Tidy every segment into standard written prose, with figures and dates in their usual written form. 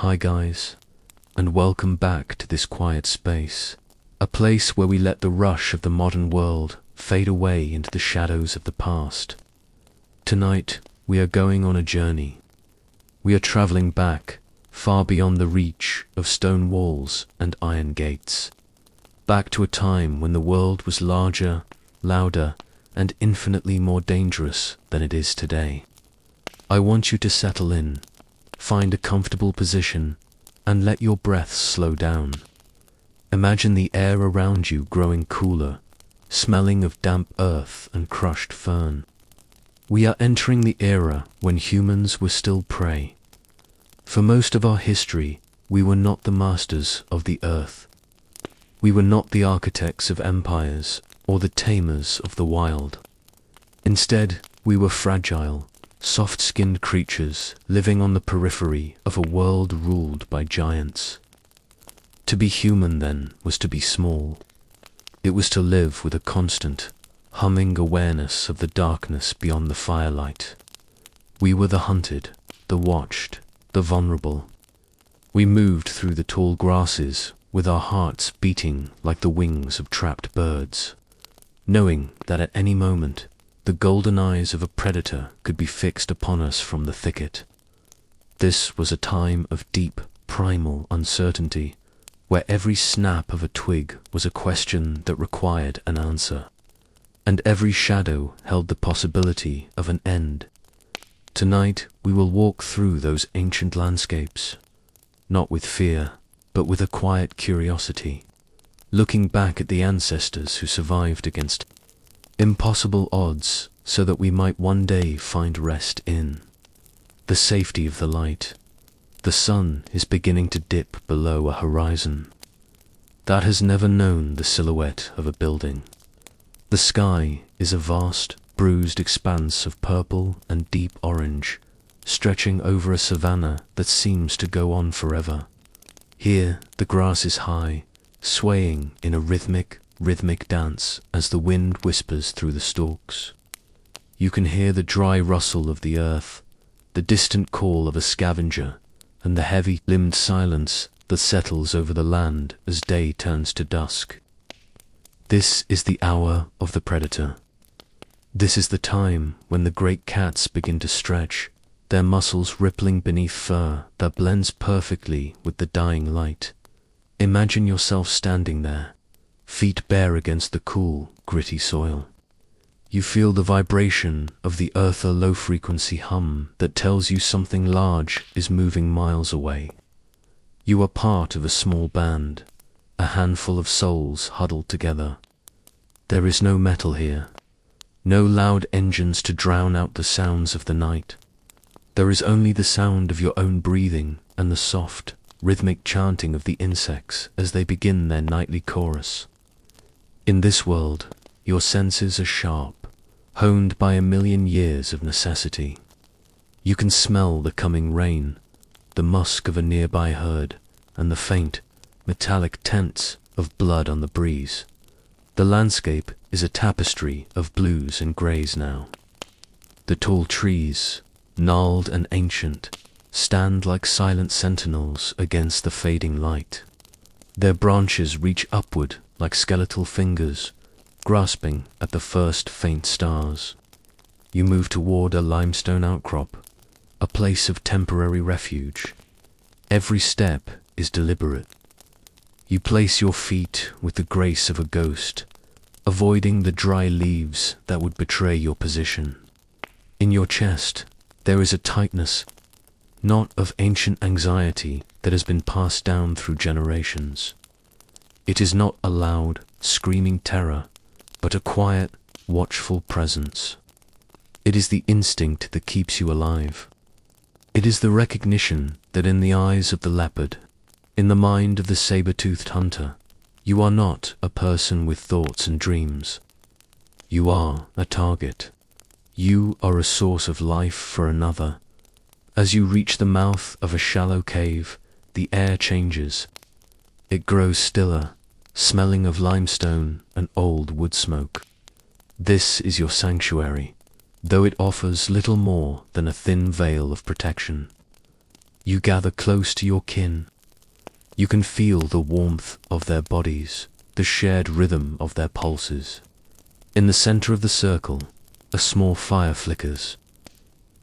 Hi guys, and welcome back to this quiet space, a place where we let the rush of the modern world fade away into the shadows of the past. Tonight, we are going on a journey. We are traveling back, far beyond the reach of stone walls and iron gates. Back to a time when the world was larger, louder, and infinitely more dangerous than it is today. I want you to settle in, find a comfortable position, and let your breath slow down. Imagine the air around you growing cooler, smelling of damp earth and crushed fern. We are entering the era when humans were still prey. For most of our history, we were not the masters of the earth. We were not the architects of empires or the tamers of the wild. Instead, we were fragile, soft-skinned creatures living on the periphery of a world ruled by giants. To be human, then, was to be small. It was to live with a constant, humming awareness of the darkness beyond the firelight. We were the hunted, the watched, the vulnerable. We moved through the tall grasses with our hearts beating like the wings of trapped birds, knowing that at any moment the golden eyes of a predator could be fixed upon us from the thicket. This was a time of deep, primal uncertainty, where every snap of a twig was a question that required an answer, and every shadow held the possibility of an end. Tonight we will walk through those ancient landscapes, not with fear, but with a quiet curiosity, looking back at the ancestors who survived against impossible odds so that we might one day find rest in the safety of the light. The sun is beginning to dip below a horizon that has never known the silhouette of a building. The sky is a vast, bruised expanse of purple and deep orange, stretching over a savanna that seems to go on forever. Here, the grass is high, swaying in a rhythmic dance as the wind whispers through the stalks. You can hear the dry rustle of the earth, the distant call of a scavenger, and the heavy-limbed silence that settles over the land as day turns to dusk. This is the hour of the predator. This is the time when the great cats begin to stretch, their muscles rippling beneath fur that blends perfectly with the dying light. Imagine yourself standing there, feet bare against the cool, gritty soil. You feel the vibration of the earth, a low-frequency hum that tells you something large is moving miles away. You are part of a small band, a handful of souls huddled together. There is no metal here, no loud engines to drown out the sounds of the night. There is only the sound of your own breathing and the soft, rhythmic chanting of the insects as they begin their nightly chorus. In this world, your senses are sharp, honed by a million years of necessity. You can smell the coming rain, the musk of a nearby herd, and the faint, metallic tints of blood on the breeze. The landscape is a tapestry of blues and greys now. The tall trees, gnarled and ancient, stand like silent sentinels against the fading light. Their branches reach upward like skeletal fingers, grasping at the first faint stars. You move toward a limestone outcrop, a place of temporary refuge. Every step is deliberate. You place your feet with the grace of a ghost, avoiding the dry leaves that would betray your position. In your chest, there is a tightness, not of ancient anxiety that has been passed down through generations. It is not a loud, screaming terror, but a quiet, watchful presence. It is the instinct that keeps you alive. It is the recognition that in the eyes of the leopard, in the mind of the saber-toothed hunter, you are not a person with thoughts and dreams. You are a target. You are a source of life for another. As you reach the mouth of a shallow cave, the air changes. It grows stiller, smelling of limestone and old wood smoke. This is your sanctuary, though it offers little more than a thin veil of protection. You gather close to your kin. You can feel the warmth of their bodies, the shared rhythm of their pulses. In the center of the circle, a small fire flickers.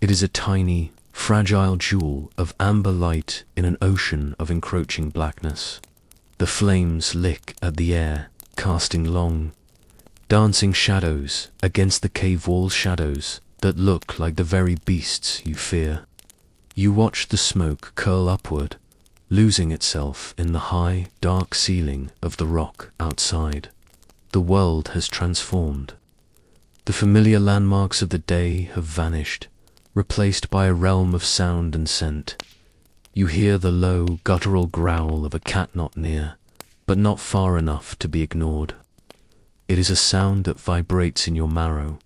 It is a tiny, fragile jewel of amber light in an ocean of encroaching blackness. The flames lick at the air, casting long, dancing shadows against the cave wall shadows that look like the very beasts you fear. You watch the smoke curl upward, losing itself in the high, dark ceiling of the rock outside. The world has transformed. The familiar landmarks of the day have vanished, replaced by a realm of sound and scent. You hear the low, guttural growl of a cat not near, but not far enough to be ignored. It is a sound that vibrates in your marrow.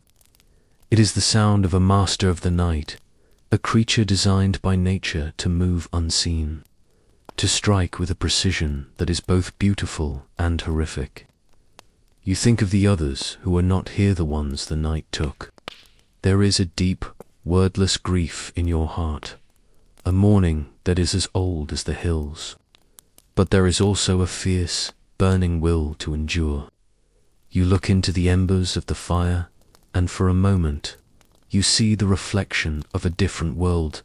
It is the sound of a master of the night, a creature designed by nature to move unseen, to strike with a precision that is both beautiful and horrific. You think of the others who are not here, the ones the night took. There is a deep, wordless grief in your heart, a mourning that is as old as the hills. But there is also a fierce, burning will to endure. You look into the embers of the fire, and for a moment, you see the reflection of a different world,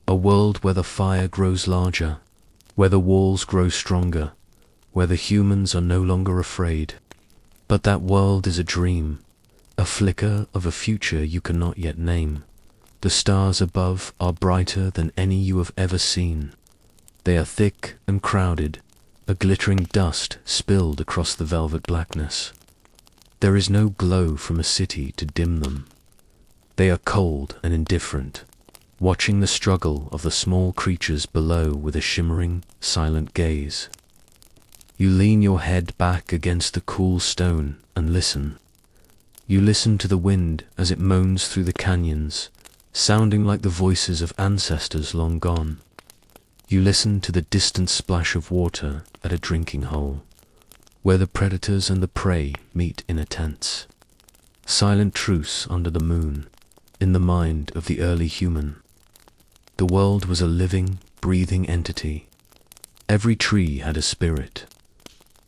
a world where the fire grows larger, where the walls grow stronger, where the humans are no longer afraid. But that world is a dream, a flicker of a future you cannot yet name. The stars above are brighter than any you have ever seen. They are thick and crowded, a glittering dust spilled across the velvet blackness. There is no glow from a city to dim them. They are cold and indifferent, watching the struggle of the small creatures below with a shimmering, silent gaze. You lean your head back against the cool stone and listen. You listen to the wind as it moans through the canyons, sounding like the voices of ancestors long gone. You listen to the distant splash of water at a drinking hole, where the predators and the prey meet in a tense, silent truce under the moon, in the mind of the early human. The world was a living, breathing entity. Every tree had a spirit.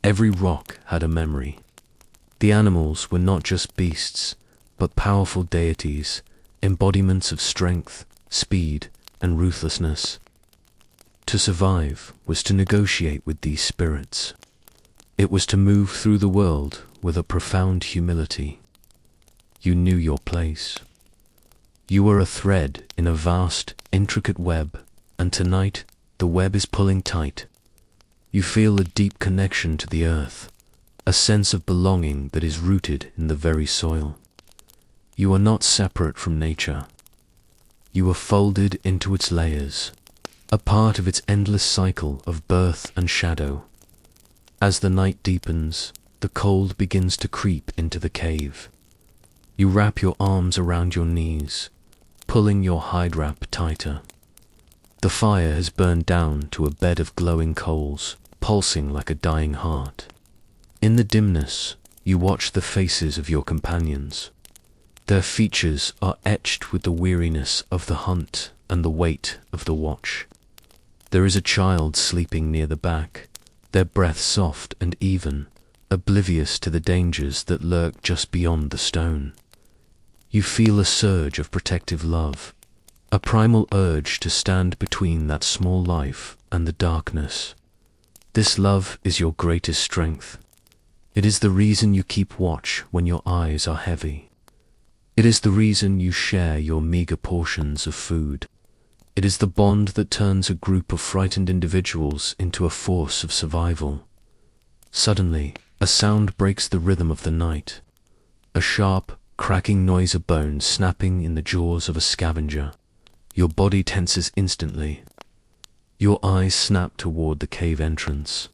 Every rock had a memory. The animals were not just beasts, but powerful deities, embodiments of strength, speed, and ruthlessness. To survive was to negotiate with these spirits. It was to move through the world with a profound humility. You knew your place. You were a thread in a vast, intricate web, and tonight the web is pulling tight. You feel a deep connection to the earth, a sense of belonging that is rooted in the very soil. You are not separate from nature. You are folded into its layers, a part of its endless cycle of birth and shadow. As the night deepens, the cold begins to creep into the cave. You wrap your arms around your knees, pulling your hide wrap tighter. The fire has burned down to a bed of glowing coals, pulsing like a dying heart. In the dimness, you watch the faces of your companions. Their features are etched with the weariness of the hunt and the weight of the watch. There is a child sleeping near the back, their breath soft and even, oblivious to the dangers that lurk just beyond the stone. You feel a surge of protective love, a primal urge to stand between that small life and the darkness. This love is your greatest strength. It is the reason you keep watch when your eyes are heavy. It is the reason you share your meager portions of food. It is the bond that turns a group of frightened individuals into a force of survival. Suddenly, a sound breaks the rhythm of the night. A sharp, cracking noise of bones snapping in the jaws of a scavenger. Your body tenses instantly. Your eyes snap toward the cave entrance.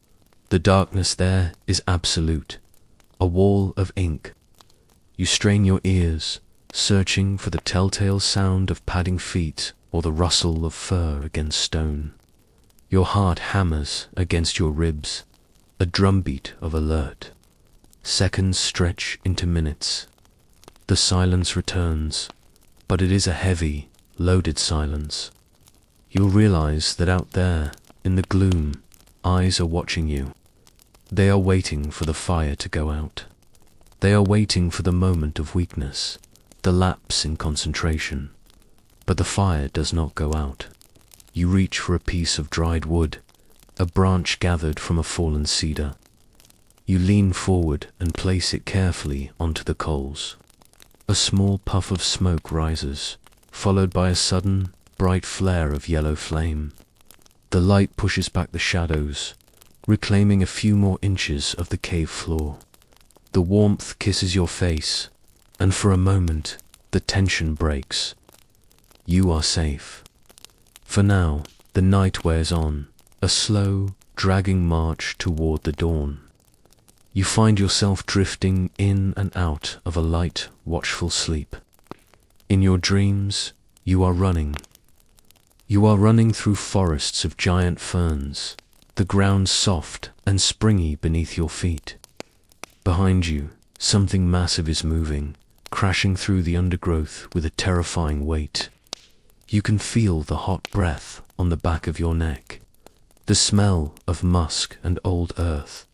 The darkness there is absolute, a wall of ink. You strain your ears, searching for the telltale sound of padding feet or the rustle of fur against stone. Your heart hammers against your ribs, a drumbeat of alert. Seconds stretch into minutes. The silence returns, but it is a heavy, loaded silence. You'll realize that out there, in the gloom, eyes are watching you. They are waiting for the fire to go out. They are waiting for the moment of weakness, the lapse in concentration. But the fire does not go out. You reach for a piece of dried wood, a branch gathered from a fallen cedar. You lean forward and place it carefully onto the coals. A small puff of smoke rises, followed by a sudden, bright flare of yellow flame. The light pushes back the shadows, reclaiming a few more inches of the cave floor. The warmth kisses your face, and for a moment, the tension breaks. You are safe. For now, the night wears on, a slow, dragging march toward the dawn. You find yourself drifting in and out of a light, watchful sleep. In your dreams, you are running. You are running through forests of giant ferns, the ground soft and springy beneath your feet. Behind you, something massive is moving, crashing through the undergrowth with a terrifying weight. You can feel the hot breath on the back of your neck, the smell of musk and old earth.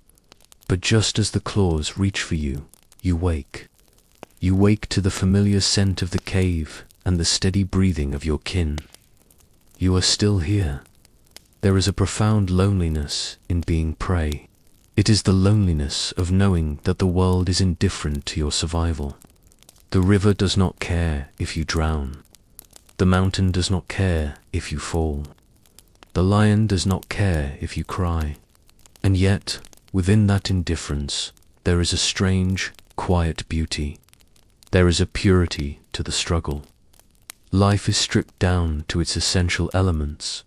But just as the claws reach for you, you wake. You wake to the familiar scent of the cave and the steady breathing of your kin. You are still here. There is a profound loneliness in being prey. It is the loneliness of knowing that the world is indifferent to your survival. The river does not care if you drown. The mountain does not care if you fall. The lion does not care if you cry. And yet, within that indifference, there is a strange, quiet beauty. There is a purity to the struggle. Life is stripped down to its essential elements: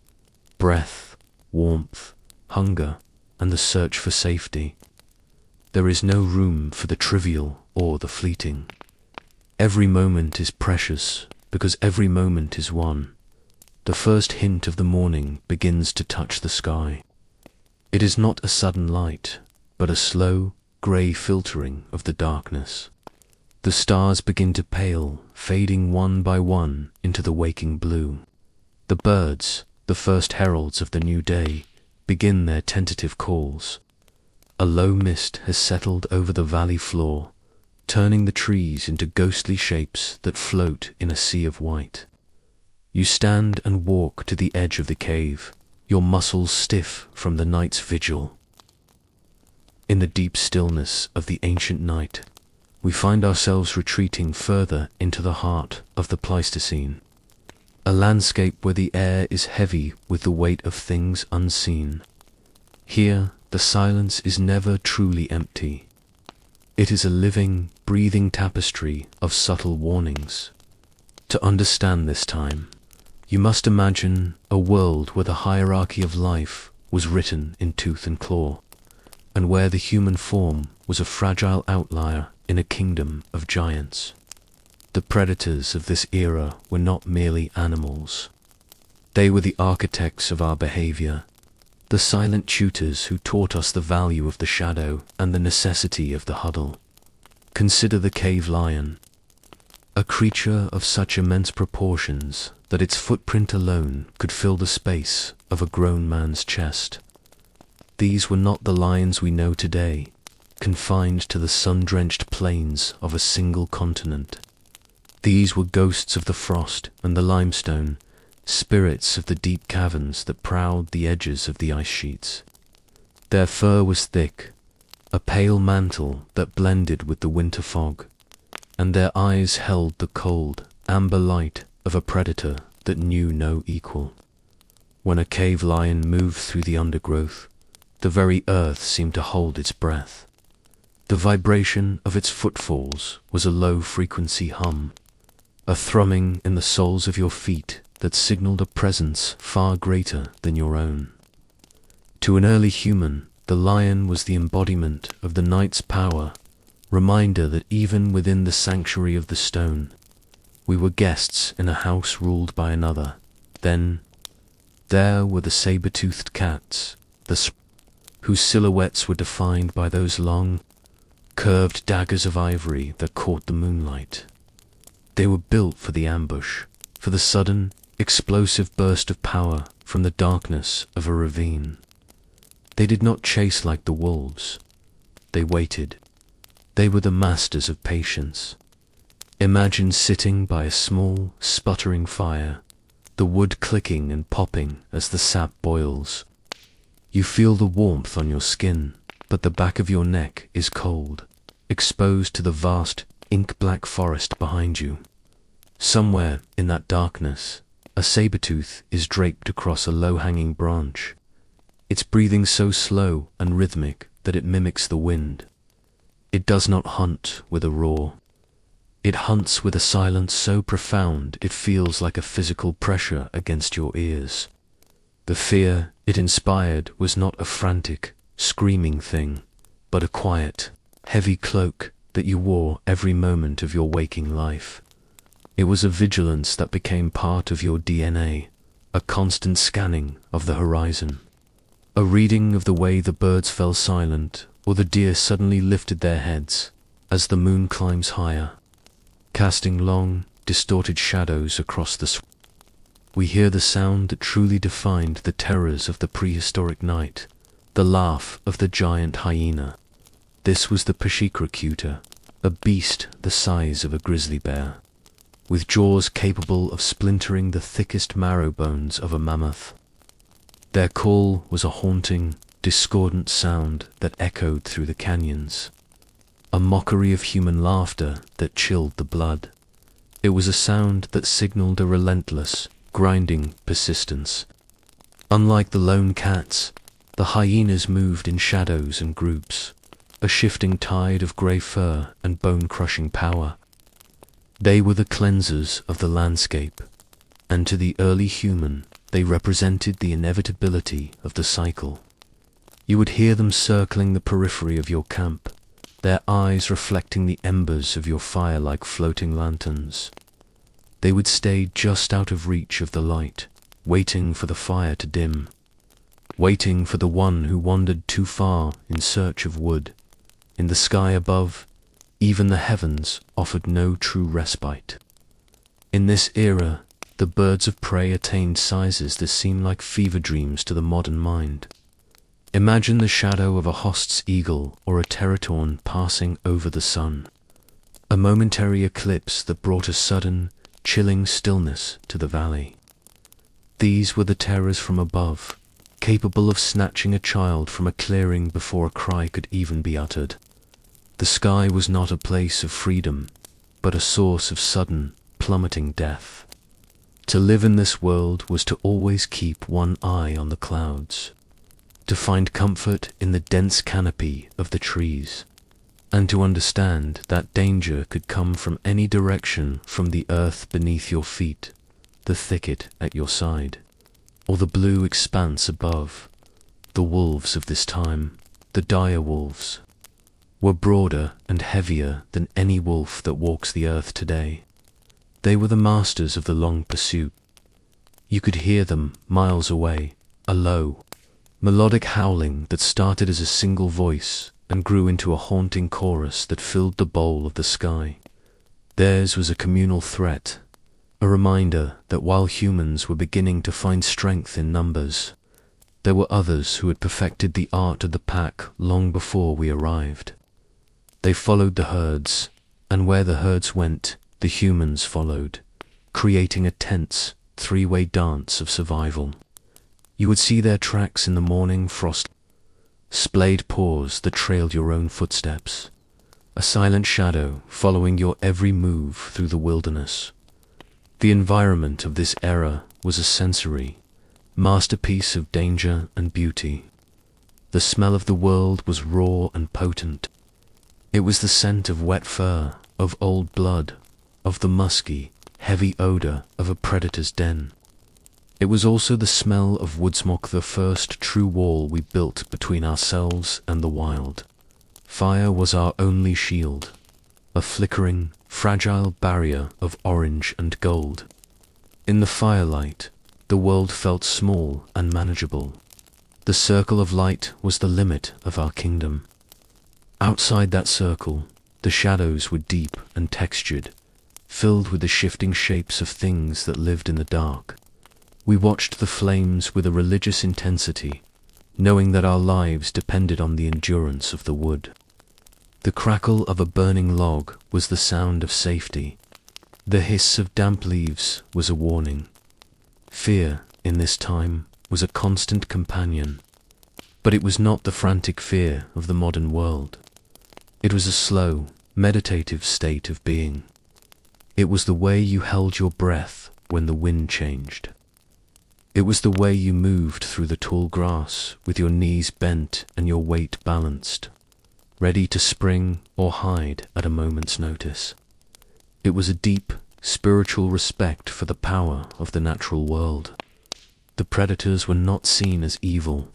breath, warmth, hunger, and the search for safety. There is no room for the trivial or the fleeting. Every moment is precious because every moment is one. The first hint of the morning begins to touch the sky. It is not a sudden light, but a slow, grey filtering of the darkness. The stars begin to pale, fading one by one into the waking blue. The birds, the first heralds of the new day, begin their tentative calls. A low mist has settled over the valley floor, turning the trees into ghostly shapes that float in a sea of white. You stand and walk to the edge of the cave, your muscles stiff from the night's vigil. In the deep stillness of the ancient night, we find ourselves retreating further into the heart of the Pleistocene, a landscape where the air is heavy with the weight of things unseen. Here, the silence is never truly empty. It is a living, breathing tapestry of subtle warnings. To understand this time, you must imagine a world where the hierarchy of life was written in tooth and claw, and where the human form was a fragile outlier in a kingdom of giants. The predators of this era were not merely animals. They were the architects of our behavior, the silent tutors who taught us the value of the shadow and the necessity of the huddle. Consider the cave lion, a creature of such immense proportions that its footprint alone could fill the space of a grown man's chest. These were not the lions we know today, confined to the sun-drenched plains of a single continent. These were ghosts of the frost and the limestone, spirits of the deep caverns that prowled the edges of the ice sheets. Their fur was thick, a pale mantle that blended with the winter fog, and their eyes held the cold, amber light of a predator that knew no equal. When a cave lion moved through the undergrowth, the very earth seemed to hold its breath. The vibration of its footfalls was a low-frequency hum, a thrumming in the soles of your feet that signaled a presence far greater than your own. To an early human, the lion was the embodiment of the night's power, reminder that even within the sanctuary of the stone, we were guests in a house ruled by another. Then, there were the saber-toothed cats, whose silhouettes were defined by those long, curved daggers of ivory that caught the moonlight. They were built for the ambush, for the sudden, explosive burst of power from the darkness of a ravine. They did not chase like the wolves. They waited. They were the masters of patience. Imagine sitting by a small, sputtering fire, the wood clicking and popping as the sap boils. You feel the warmth on your skin, but the back of your neck is cold, exposed to the vast, ink-black forest behind you. Somewhere in that darkness, a saber-tooth is draped across a low-hanging branch. Its breathing so slow and rhythmic that it mimics the wind. It does not hunt with a roar. It hunts with a silence so profound it feels like a physical pressure against your ears. The fear it inspired was not a frantic, screaming thing, but a quiet, heavy cloak that you wore every moment of your waking life. It was a vigilance that became part of your DNA, a constant scanning of the horizon, a reading of the way the birds fell silent or the deer suddenly lifted their heads as the moon climbs higher, casting long, distorted shadows across the sky. We hear the sound that truly defined the terrors of the prehistoric night, the laugh of the giant hyena. This was the Prehistoric, a beast the size of a grizzly bear, with jaws capable of splintering the thickest marrow bones of a mammoth. Their call was a haunting, discordant sound that echoed through the canyons, a mockery of human laughter that chilled the blood. It was a sound that signaled a relentless, grinding persistence. Unlike the lone cats, the hyenas moved in shadows and groups, a shifting tide of grey fur and bone-crushing power. They were the cleansers of the landscape, and to the early human, they represented the inevitability of the cycle. You would hear them circling the periphery of your camp, their eyes reflecting the embers of your fire like floating lanterns. They would stay just out of reach of the light, waiting for the fire to dim, waiting for the one who wandered too far in search of wood. In the sky above, even the heavens offered no true respite. In this era, the birds of prey attained sizes that seem like fever dreams to the modern mind. Imagine the shadow of a host's eagle or a teratorn passing over the sun, a momentary eclipse that brought a sudden, chilling stillness to the valley. These were the terrors from above, capable of snatching a child from a clearing before a cry could even be uttered. The sky was not a place of freedom, but a source of sudden, plummeting death. To live in this world was to always keep one eye on the clouds, to find comfort in the dense canopy of the trees, and to understand that danger could come from any direction, from the earth beneath your feet, the thicket at your side, or the blue expanse above. The wolves of this time, the dire wolves, were broader and heavier than any wolf that walks the earth today. They were the masters of the long pursuit. You could hear them miles away, a low, melodic howling that started as a single voice and grew into a haunting chorus that filled the bowl of the sky. Theirs was a communal threat, a reminder that while humans were beginning to find strength in numbers, there were others who had perfected the art of the pack long before we arrived. They followed the herds, and where the herds went, the humans followed, creating a tense, three-way dance of survival. You would see their tracks in the morning frost, splayed paws that trailed your own footsteps, a silent shadow following your every move through the wilderness. The environment of this era was a sensory masterpiece of danger and beauty. The smell of the world was raw and potent. It was the scent of wet fur, of old blood, of the musky, heavy odor of a predator's den. It was also the smell of woodsmoke, the first true wall we built between ourselves and the wild. Fire was our only shield, a flickering, fragile barrier of orange and gold. In the firelight, the world felt small and manageable. The circle of light was the limit of our kingdom. Outside that circle, the shadows were deep and textured, filled with the shifting shapes of things that lived in the dark. We watched the flames with a religious intensity, knowing that our lives depended on the endurance of the wood. The crackle of a burning log was the sound of safety. The hiss of damp leaves was a warning. Fear, in this time, was a constant companion. But it was not the frantic fear of the modern world. It was a slow, meditative state of being. It was the way you held your breath when the wind changed. It was the way you moved through the tall grass with your knees bent and your weight balanced, ready to spring or hide at a moment's notice. It was a deep, spiritual respect for the power of the natural world. The predators were not seen as evil.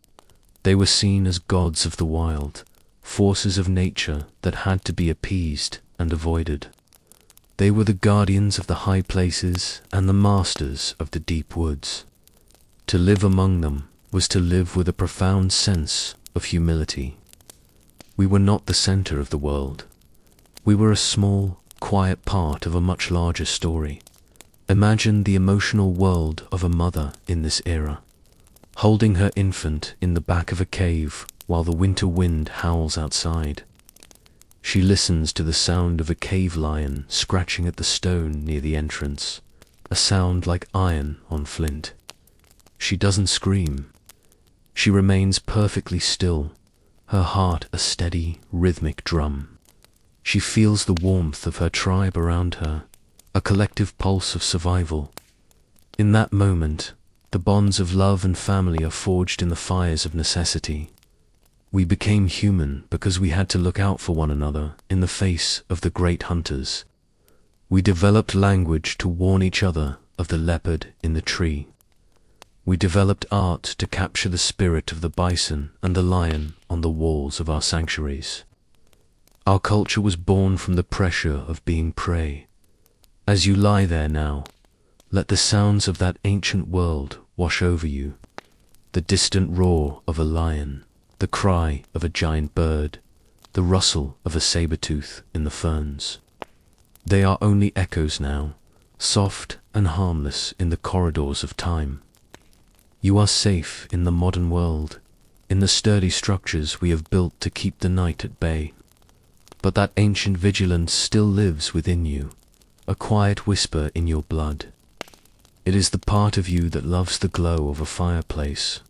They were seen as gods of the wild, forces of nature that had to be appeased and avoided. They were the guardians of the high places and the masters of the deep woods. To live among them was to live with a profound sense of humility. We were not the center of the world. We were a small, quiet part of a much larger story. Imagine the emotional world of a mother in this era, holding her infant in the back of a cave while the winter wind howls outside. She listens to the sound of a cave lion scratching at the stone near the entrance, a sound like iron on flint. She doesn't scream. She remains perfectly still, her heart a steady, rhythmic drum. She feels the warmth of her tribe around her, a collective pulse of survival. In that moment, the bonds of love and family are forged in the fires of necessity. We became human because we had to look out for one another in the face of the great hunters. We developed language to warn each other of the leopard in the tree. We developed art to capture the spirit of the bison and the lion on the walls of our sanctuaries. Our culture was born from the pressure of being prey. As you lie there now, let the sounds of that ancient world wash over you. The distant roar of a lion, the cry of a giant bird, the rustle of a saber-tooth in the ferns. They are only echoes now, soft and harmless in the corridors of time. You are safe in the modern world, in the sturdy structures we have built to keep the night at bay. But that ancient vigilance still lives within you, a quiet whisper in your blood. It is the part of you that loves the glow of a fireplace,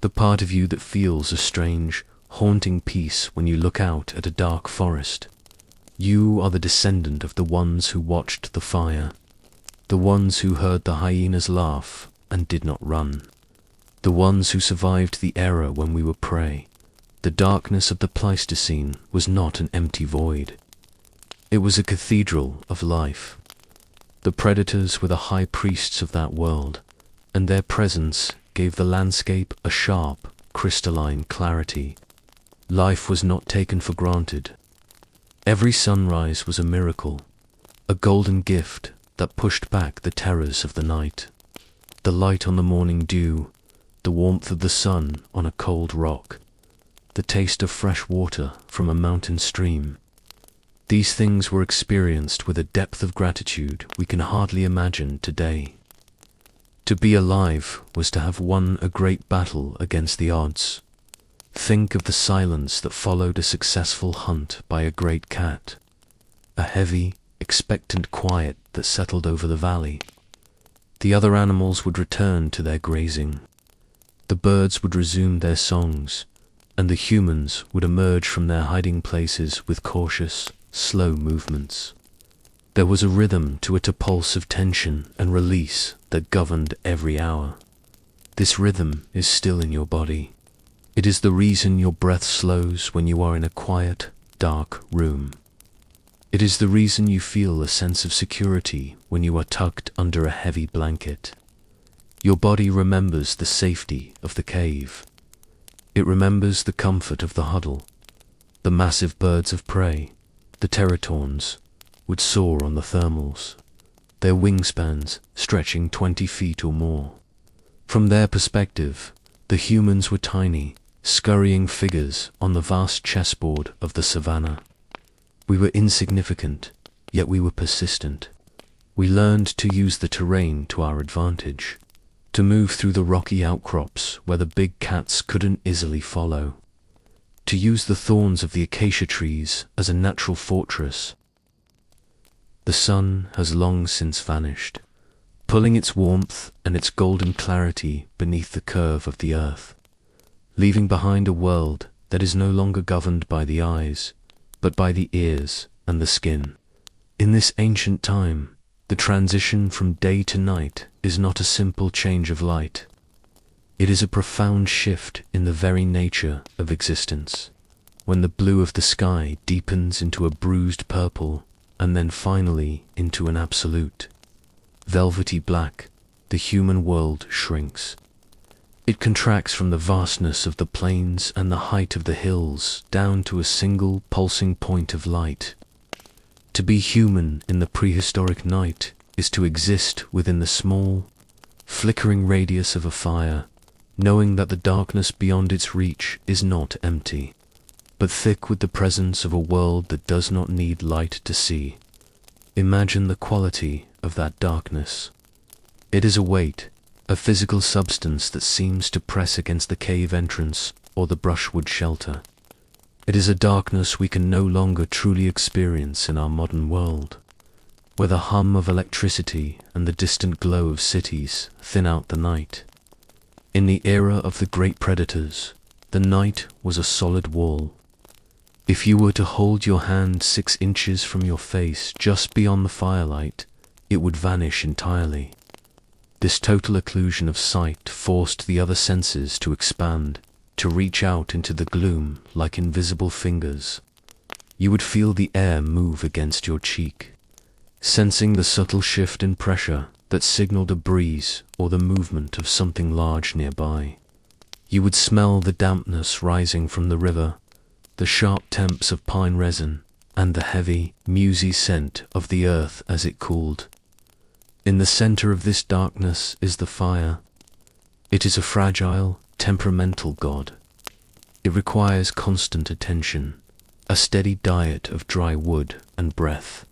the part of you that feels a strange, haunting peace when you look out at a dark forest. You are the descendant of the ones who watched the fire, the ones who heard the hyenas laugh and did not run, the ones who survived the era when we were prey. The darkness of the Pleistocene was not an empty void. It was a cathedral of life. The predators were the high priests of that world, and their presence gave the landscape a sharp, crystalline clarity. Life was not taken for granted. Every sunrise was a miracle, a golden gift that pushed back the terrors of the night. The light on the morning dew, the warmth of the sun on a cold rock, the taste of fresh water from a mountain stream. These things were experienced with a depth of gratitude we can hardly imagine today. To be alive was to have won a great battle against the odds. Think of the silence that followed a successful hunt by a great cat, a heavy, expectant quiet that settled over the valley. The other animals would return to their grazing. The birds would resume their songs, and the humans would emerge from their hiding places with cautious, slow movements. There was a rhythm to it, a pulse of tension and release that governed every hour. This rhythm is still in your body. It is the reason your breath slows when you are in a quiet, dark room. It is the reason you feel a sense of security when you are tucked under a heavy blanket. Your body remembers the safety of the cave. It remembers the comfort of the huddle. The massive birds of prey, the teratons, would soar on the thermals, their wingspans stretching 20 feet or more. From their perspective, the humans were tiny, scurrying figures on the vast chessboard of the savannah. We were insignificant, yet we were persistent. We learned to use the terrain to our advantage, to move through the rocky outcrops where the big cats couldn't easily follow, to use the thorns of the acacia trees as a natural fortress. The sun has long since vanished, pulling its warmth and its golden clarity beneath the curve of the earth, leaving behind a world that is no longer governed by the eyes, but by the ears and the skin. In this ancient time, the transition from day to night is not a simple change of light. It is a profound shift in the very nature of existence, when the blue of the sky deepens into a bruised purple and then finally into an absolute velvety black. The human world shrinks. It contracts from the vastness of the plains and the height of the hills down to a single pulsing point of light. To be human in the prehistoric night is to exist within the small, flickering radius of a fire, knowing that the darkness beyond its reach is not empty, but thick with the presence of a world that does not need light to see. Imagine the quality of that darkness. It is a weight, a physical substance that seems to press against the cave entrance or the brushwood shelter. It is a darkness we can no longer truly experience in our modern world, where the hum of electricity and the distant glow of cities thin out the night. In the era of the great predators, the night was a solid wall. If you were to hold your hand 6 inches from your face just beyond the firelight, it would vanish entirely. This total occlusion of sight forced the other senses to expand, to reach out into the gloom like invisible fingers. You would feel the air move against your cheek, sensing the subtle shift in pressure that signaled a breeze or the movement of something large nearby. You would smell the dampness rising from the river, the sharp temps of pine resin, and the heavy, musy scent of the earth as it cooled. In the center of this darkness is the fire. It is a fragile, temperamental god. It requires constant attention, a steady diet of dry wood and breath.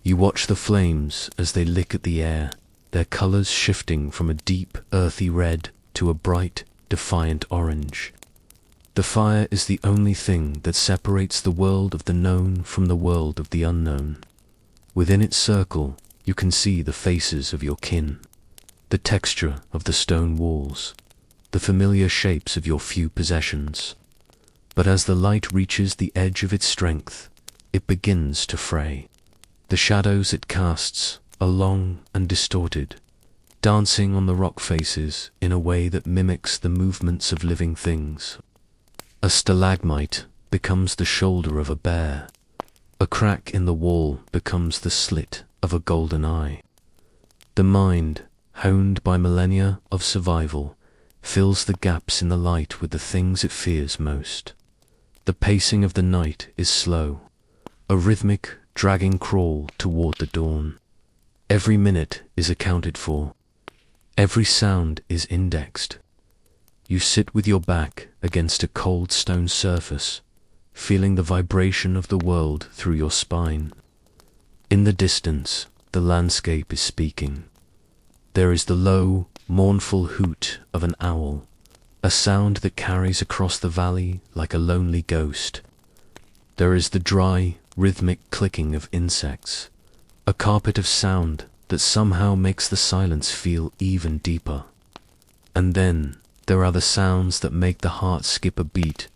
You watch the flames as they lick at the air, their colors shifting from a deep, earthy red to a bright, defiant orange. The fire is the only thing that separates the world of the known from the world of the unknown. Within its circle, you can see the faces of your kin, the texture of the stone walls, the familiar shapes of your few possessions. But as the light reaches the edge of its strength, it begins to fray. The shadows it casts are long and distorted, dancing on the rock faces in a way that mimics the movements of living things. A stalagmite becomes the shoulder of a bear. A crack in the wall becomes the slit of a golden eye. The mind, honed by millennia of survival, fills the gaps in the light with the things it fears most. The pacing of the night is slow, a rhythmic, dragging crawl toward the dawn. Every minute is accounted for. Every sound is indexed. You sit with your back against a cold stone surface, feeling the vibration of the world through your spine. In the distance, the landscape is speaking. There is the low, mournful hoot of an owl, a sound that carries across the valley like a lonely ghost. There is the dry, rhythmic clicking of insects, a carpet of sound that somehow makes the silence feel even deeper. And then there are the sounds that make the heart skip a beat,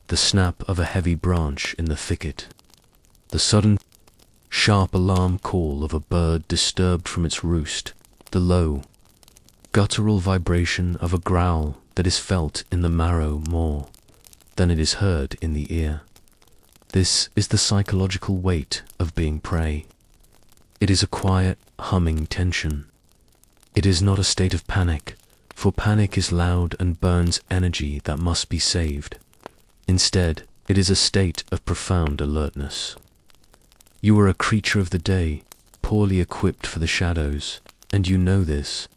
the snap of a heavy branch in the thicket, the sudden, sharp alarm call of a bird disturbed from its roost, the low, guttural vibration of a growl that is felt in the marrow more than it is heard in the ear. This is the psychological weight of being prey. It is a quiet, humming tension. It is not a state of panic, for panic is loud and burns energy that must be saved. Instead, it is a state of profound alertness. You are a creature of the day, poorly equipped for the shadows, and you know this.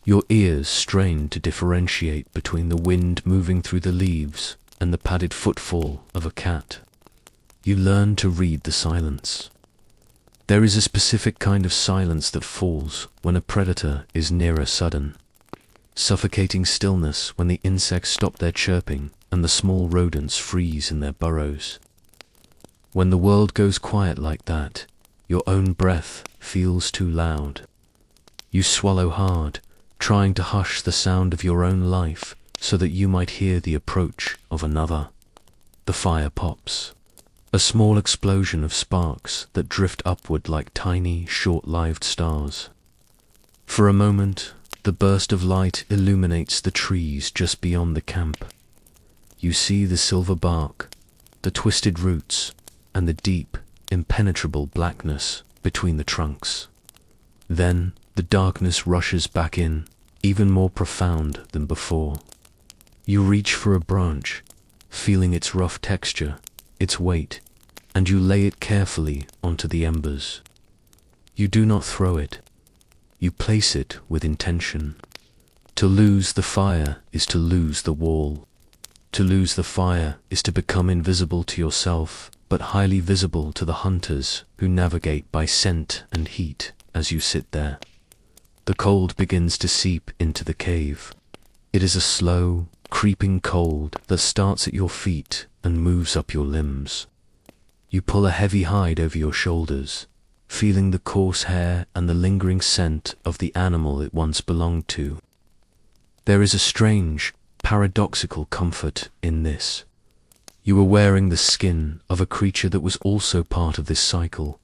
Your ears strain to differentiate between the wind moving through the leaves and the padded footfall of a cat. You learn to read the silence. There is a specific kind of silence that falls when a predator is nearer sudden. suffocating stillness when the insects stop their chirping and the small rodents freeze in their burrows. When the world goes quiet like that, your own breath feels too loud. You swallow hard, trying to hush the sound of your own life so that you might hear the approach of another. The fire pops. A small explosion of sparks that drift upward like tiny, short-lived stars. For a moment, the burst of light illuminates the trees just beyond the camp. You see the silver bark, the twisted roots, and the deep, impenetrable blackness between the trunks. Then, the darkness rushes back in, even more profound than before. You reach for a branch, feeling its rough texture, its weight, and you lay it carefully onto the embers. You do not throw it. You place it with intention. To lose the fire is to lose the wall. To lose the fire is to become invisible to yourself, but highly visible to the hunters who navigate by scent and heat as you sit there. The cold begins to seep into the cave. It is a slow, creeping cold that starts at your feet and moves up your limbs. You pull a heavy hide over your shoulders, feeling the coarse hair and the lingering scent of the animal it once belonged to. There is a strange, paradoxical comfort in this. You are wearing the skin of a creature that was also part of this cycle,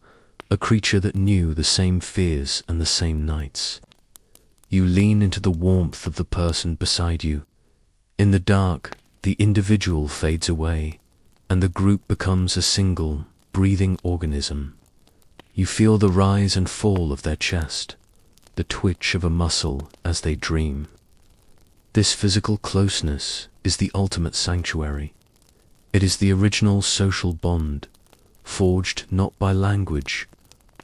a creature that knew the same fears and the same nights. You lean into the warmth of the person beside you. In the dark, the individual fades away, and the group becomes a single, breathing organism. You feel the rise and fall of their chest, the twitch of a muscle as they dream. This physical closeness is the ultimate sanctuary. It is the original social bond, forged not by language,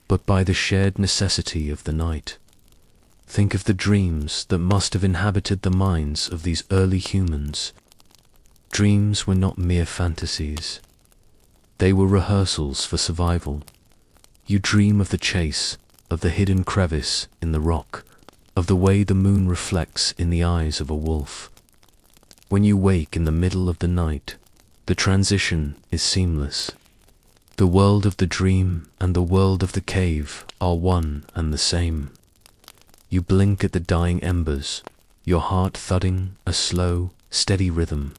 but by the shared necessity of the night. Think of the dreams that must have inhabited the minds of these early humans. Dreams were not mere fantasies. They were rehearsals for survival. You dream of the chase, of the hidden crevice in the rock, of the way the moon reflects in the eyes of a wolf. When you wake in the middle of the night, the transition is seamless. The world of the dream and the world of the cave are one and the same. You blink at the dying embers, your heart thudding a slow, steady rhythm.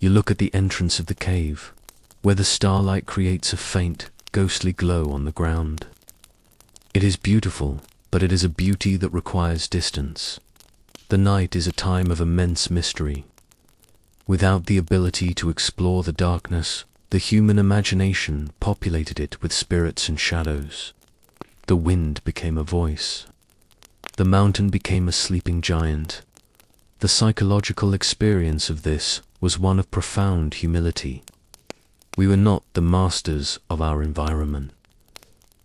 You look at the entrance of the cave, where the starlight creates a faint, ghostly glow on the ground. It is beautiful, but it is a beauty that requires distance. The night is a time of immense mystery. Without the ability to explore the darkness, the human imagination populated it with spirits and shadows. The wind became a voice. The mountain became a sleeping giant. The psychological experience of this was one of profound humility. We were not the masters of our environment.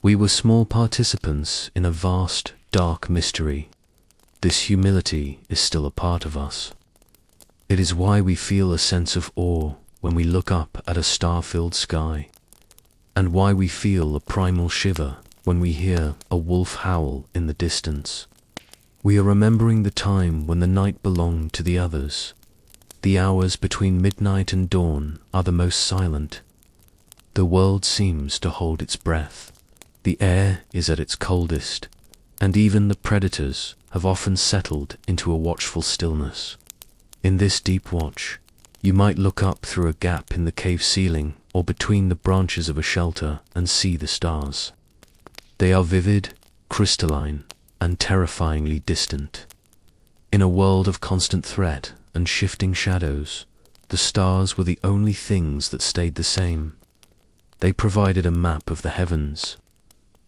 We were small participants in a vast, dark mystery. This humility is still a part of us. It is why we feel a sense of awe when we look up at a star-filled sky, and why we feel a primal shiver when we hear a wolf howl in the distance. We are remembering the time when the night belonged to the others. The hours between midnight and dawn are the most silent. The world seems to hold its breath. The air is at its coldest, and even the predators have often settled into a watchful stillness. In this deep watch, you might look up through a gap in the cave ceiling or between the branches of a shelter and see the stars. They are vivid, crystalline, and terrifyingly distant. In a world of constant threat and shifting shadows, the stars were the only things that stayed the same. They provided a map of the heavens,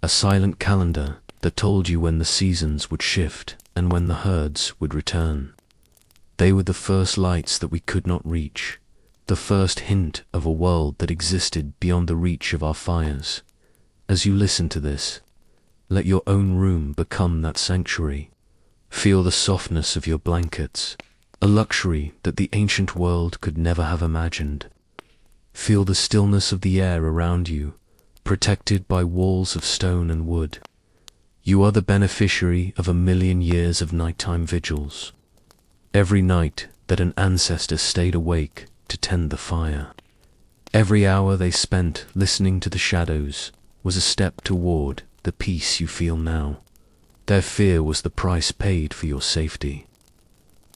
a silent calendar that told you when the seasons would shift and when the herds would return. They were the first lights that we could not reach, the first hint of a world that existed beyond the reach of our fires. As you listen to this, let your own room become that sanctuary. Feel the softness of your blankets, a luxury that the ancient world could never have imagined. Feel the stillness of the air around you, protected by walls of stone and wood. You are the beneficiary of 1,000,000 years of nighttime vigils. Every night that an ancestor stayed awake to tend the fire, every hour they spent listening to the shadows was a step toward the peace you feel now. Their fear was the price paid for your safety.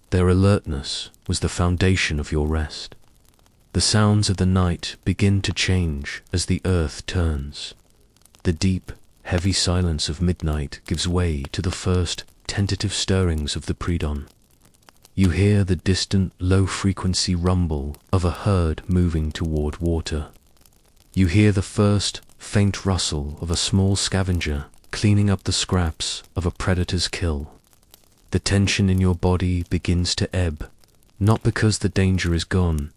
Their alertness was the foundation of your rest. The sounds of the night begin to change as the earth turns. The deep, heavy silence of midnight gives way to the first tentative stirrings of the pre-dawn. You hear the distant, low-frequency rumble of a herd moving toward water. You hear the first faint rustle of a small scavenger cleaning up the scraps of a predator's kill. The tension in your body begins to ebb, not because the danger is gone,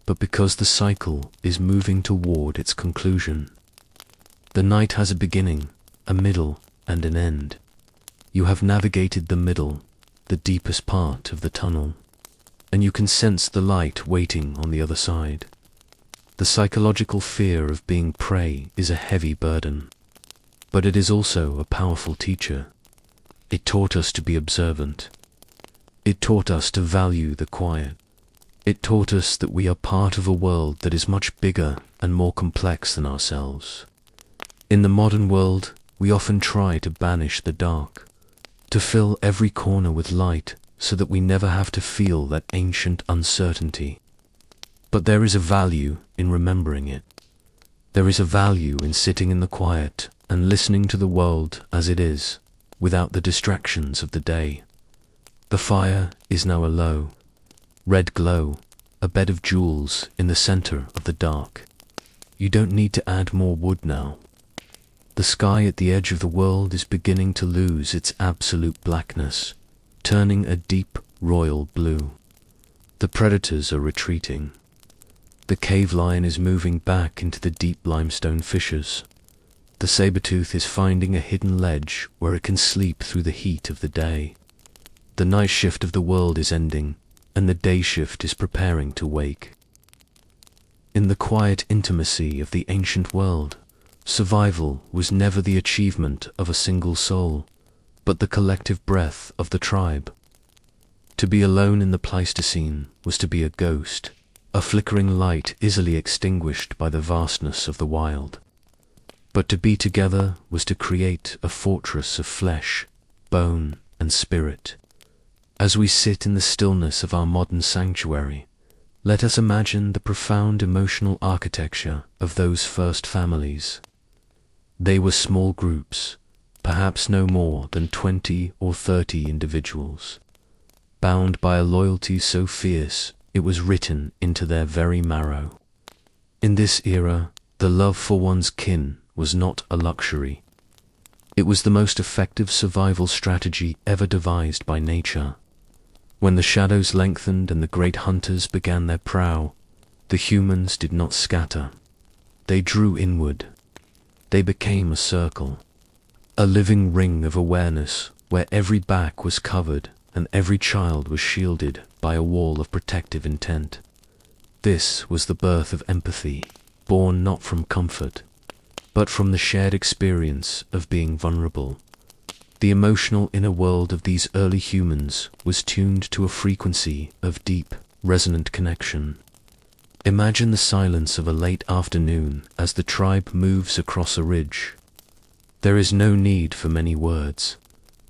but because the cycle is moving toward its conclusion. The night has a beginning, a middle, and an end. You have navigated the middle, the deepest part of the tunnel, and you can sense the light waiting on the other side. The psychological fear of being prey is a heavy burden, but it is also a powerful teacher. It taught us to be observant. It taught us to value the quiet. It taught us that we are part of a world that is much bigger and more complex than ourselves. In the modern world, we often try to banish the dark, to fill every corner with light so that we never have to feel that ancient uncertainty. But there is a value in remembering it. There is a value in sitting in the quiet and listening to the world as it is, without the distractions of the day. The fire is now a low, red glow, a bed of jewels in the center of the dark. You don't need to add more wood now. The sky at the edge of the world is beginning to lose its absolute blackness, turning a deep royal blue. The predators are retreating. The cave lion is moving back into the deep limestone fissures. The saber-tooth is finding a hidden ledge where it can sleep through the heat of the day. The night shift of the world is ending, and the day shift is preparing to wake. In the quiet intimacy of the ancient world, survival was never the achievement of a single soul, but the collective breath of the tribe. To be alone in the Pleistocene was to be a ghost, a flickering light easily extinguished by the vastness of the wild. But to be together was to create a fortress of flesh, bone, and spirit. As we sit in the stillness of our modern sanctuary, let us imagine the profound emotional architecture of those first families. They were small groups, perhaps no more than 20 or 30 individuals, bound by a loyalty so fierce it was written into their very marrow. In this era, the love for one's kin was not a luxury. It was the most effective survival strategy ever devised by nature. When the shadows lengthened and the great hunters began their prowl, the humans did not scatter. They drew inward. They became a circle, a living ring of awareness where every back was covered and every child was shielded by a wall of protective intent. This was the birth of empathy, born not from comfort, but from the shared experience of being vulnerable. The emotional inner world of these early humans was tuned to a frequency of deep, resonant connection. Imagine the silence of a late afternoon as the tribe moves across a ridge. There is no need for many words.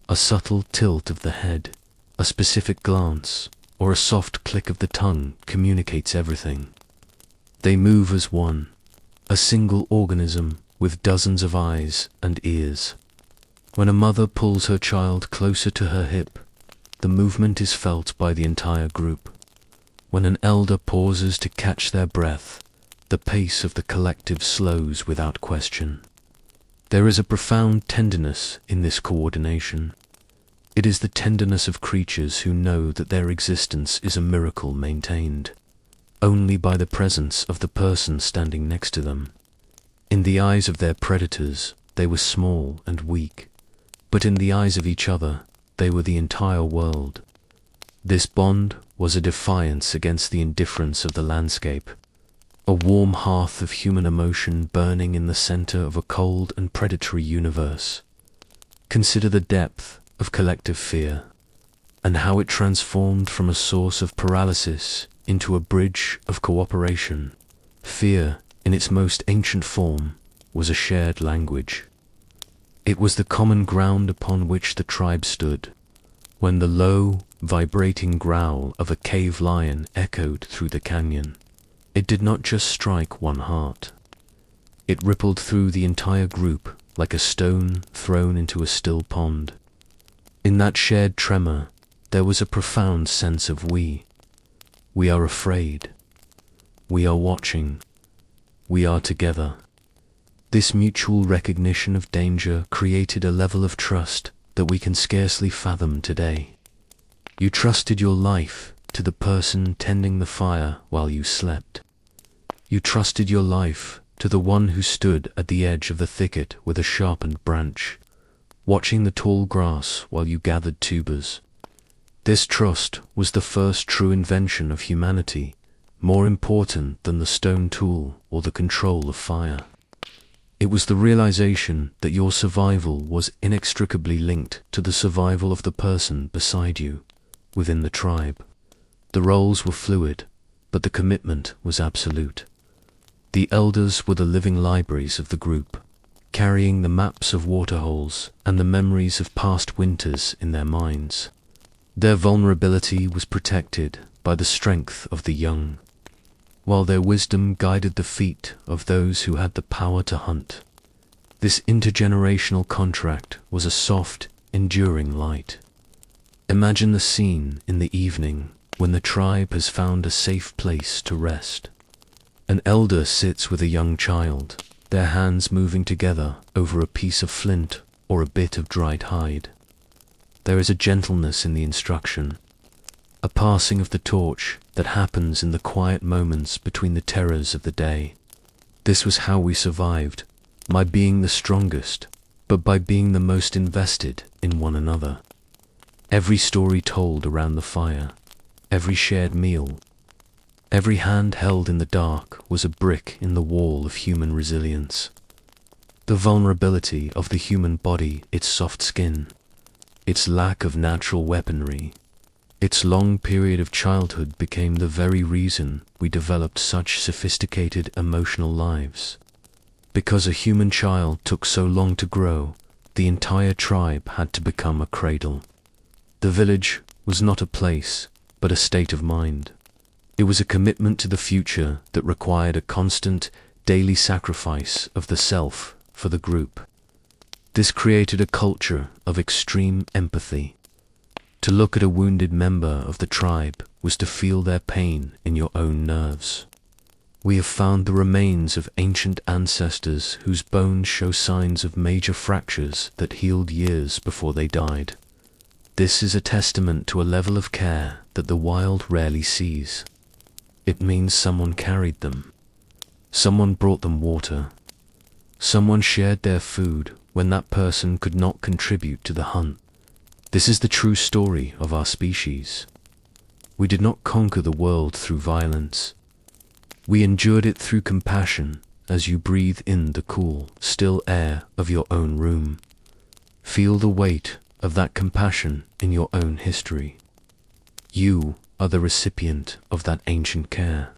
A subtle tilt of the head, a specific glance, or a soft click of the tongue communicates everything. They move as one, a single organism with dozens of eyes and ears. When a mother pulls her child closer to her hip, the movement is felt by the entire group. When an elder pauses to catch their breath, the pace of the collective slows without question. There is a profound tenderness in this coordination. It is the tenderness of creatures who know that their existence is a miracle maintained only by the presence of the person standing next to them. In the eyes of their predators, they were small and weak, but in the eyes of each other, they were the entire world. This bond was a defiance against the indifference of the landscape, a warm hearth of human emotion burning in the center of a cold and predatory universe. Consider the depth of collective fear. and how it transformed from a source of paralysis into a bridge of cooperation. Fear, in its most ancient form, was a shared language. It was the common ground upon which the tribe stood. When the low, vibrating growl of a cave lion echoed through the canyon, it did not just strike one heart. It rippled through the entire group like a stone thrown into a still pond. In that shared tremor, there was a profound sense of we. We are afraid. We are watching. We are together. This mutual recognition of danger created a level of trust that we can scarcely fathom today. You trusted your life to the person tending the fire while you slept. You trusted your life to the one who stood at the edge of the thicket with a sharpened branch, watching the tall grass while you gathered tubers. This trust was the first true invention of humanity, more important than the stone tool or the control of fire. It was the realization that your survival was inextricably linked to the survival of the person beside you, within the tribe. The roles were fluid, but the commitment was absolute. The elders were the living libraries of the group, carrying the maps of waterholes and the memories of past winters in their minds. Their vulnerability was protected by the strength of the young, while their wisdom guided the feet of those who had the power to hunt. This intergenerational contract was a soft, enduring light. Imagine the scene in the evening when the tribe has found a safe place to rest. An elder sits with a young child, their hands moving together over a piece of flint or a bit of dried hide. There is a gentleness in the instruction, a passing of the torch that happens in the quiet moments between the terrors of the day. This was how we survived, by being the strongest, but by being the most invested in one another. Every story told around the fire, every shared meal, every hand held in the dark was a brick in the wall of human resilience. The vulnerability of the human body, its soft skin, its lack of natural weaponry, its long period of childhood became the very reason we developed such sophisticated emotional lives. Because a human child took so long to grow, the entire tribe had to become a cradle. The village was not a place, but a state of mind. It was a commitment to the future that required a constant, daily sacrifice of the self for the group. This created a culture of extreme empathy. To look at a wounded member of the tribe was to feel their pain in your own nerves. We have found the remains of ancient ancestors whose bones show signs of major fractures that healed years before they died. This is a testament to a level of care that the wild rarely sees. It means someone carried them. Someone brought them water. Someone shared their food when that person could not contribute to the hunt. This is the true story of our species. We did not conquer the world through violence. We endured it through compassion as you breathe in the cool, still air of your own room. Feel the weight of that compassion in your own history. You are the recipient of that ancient care.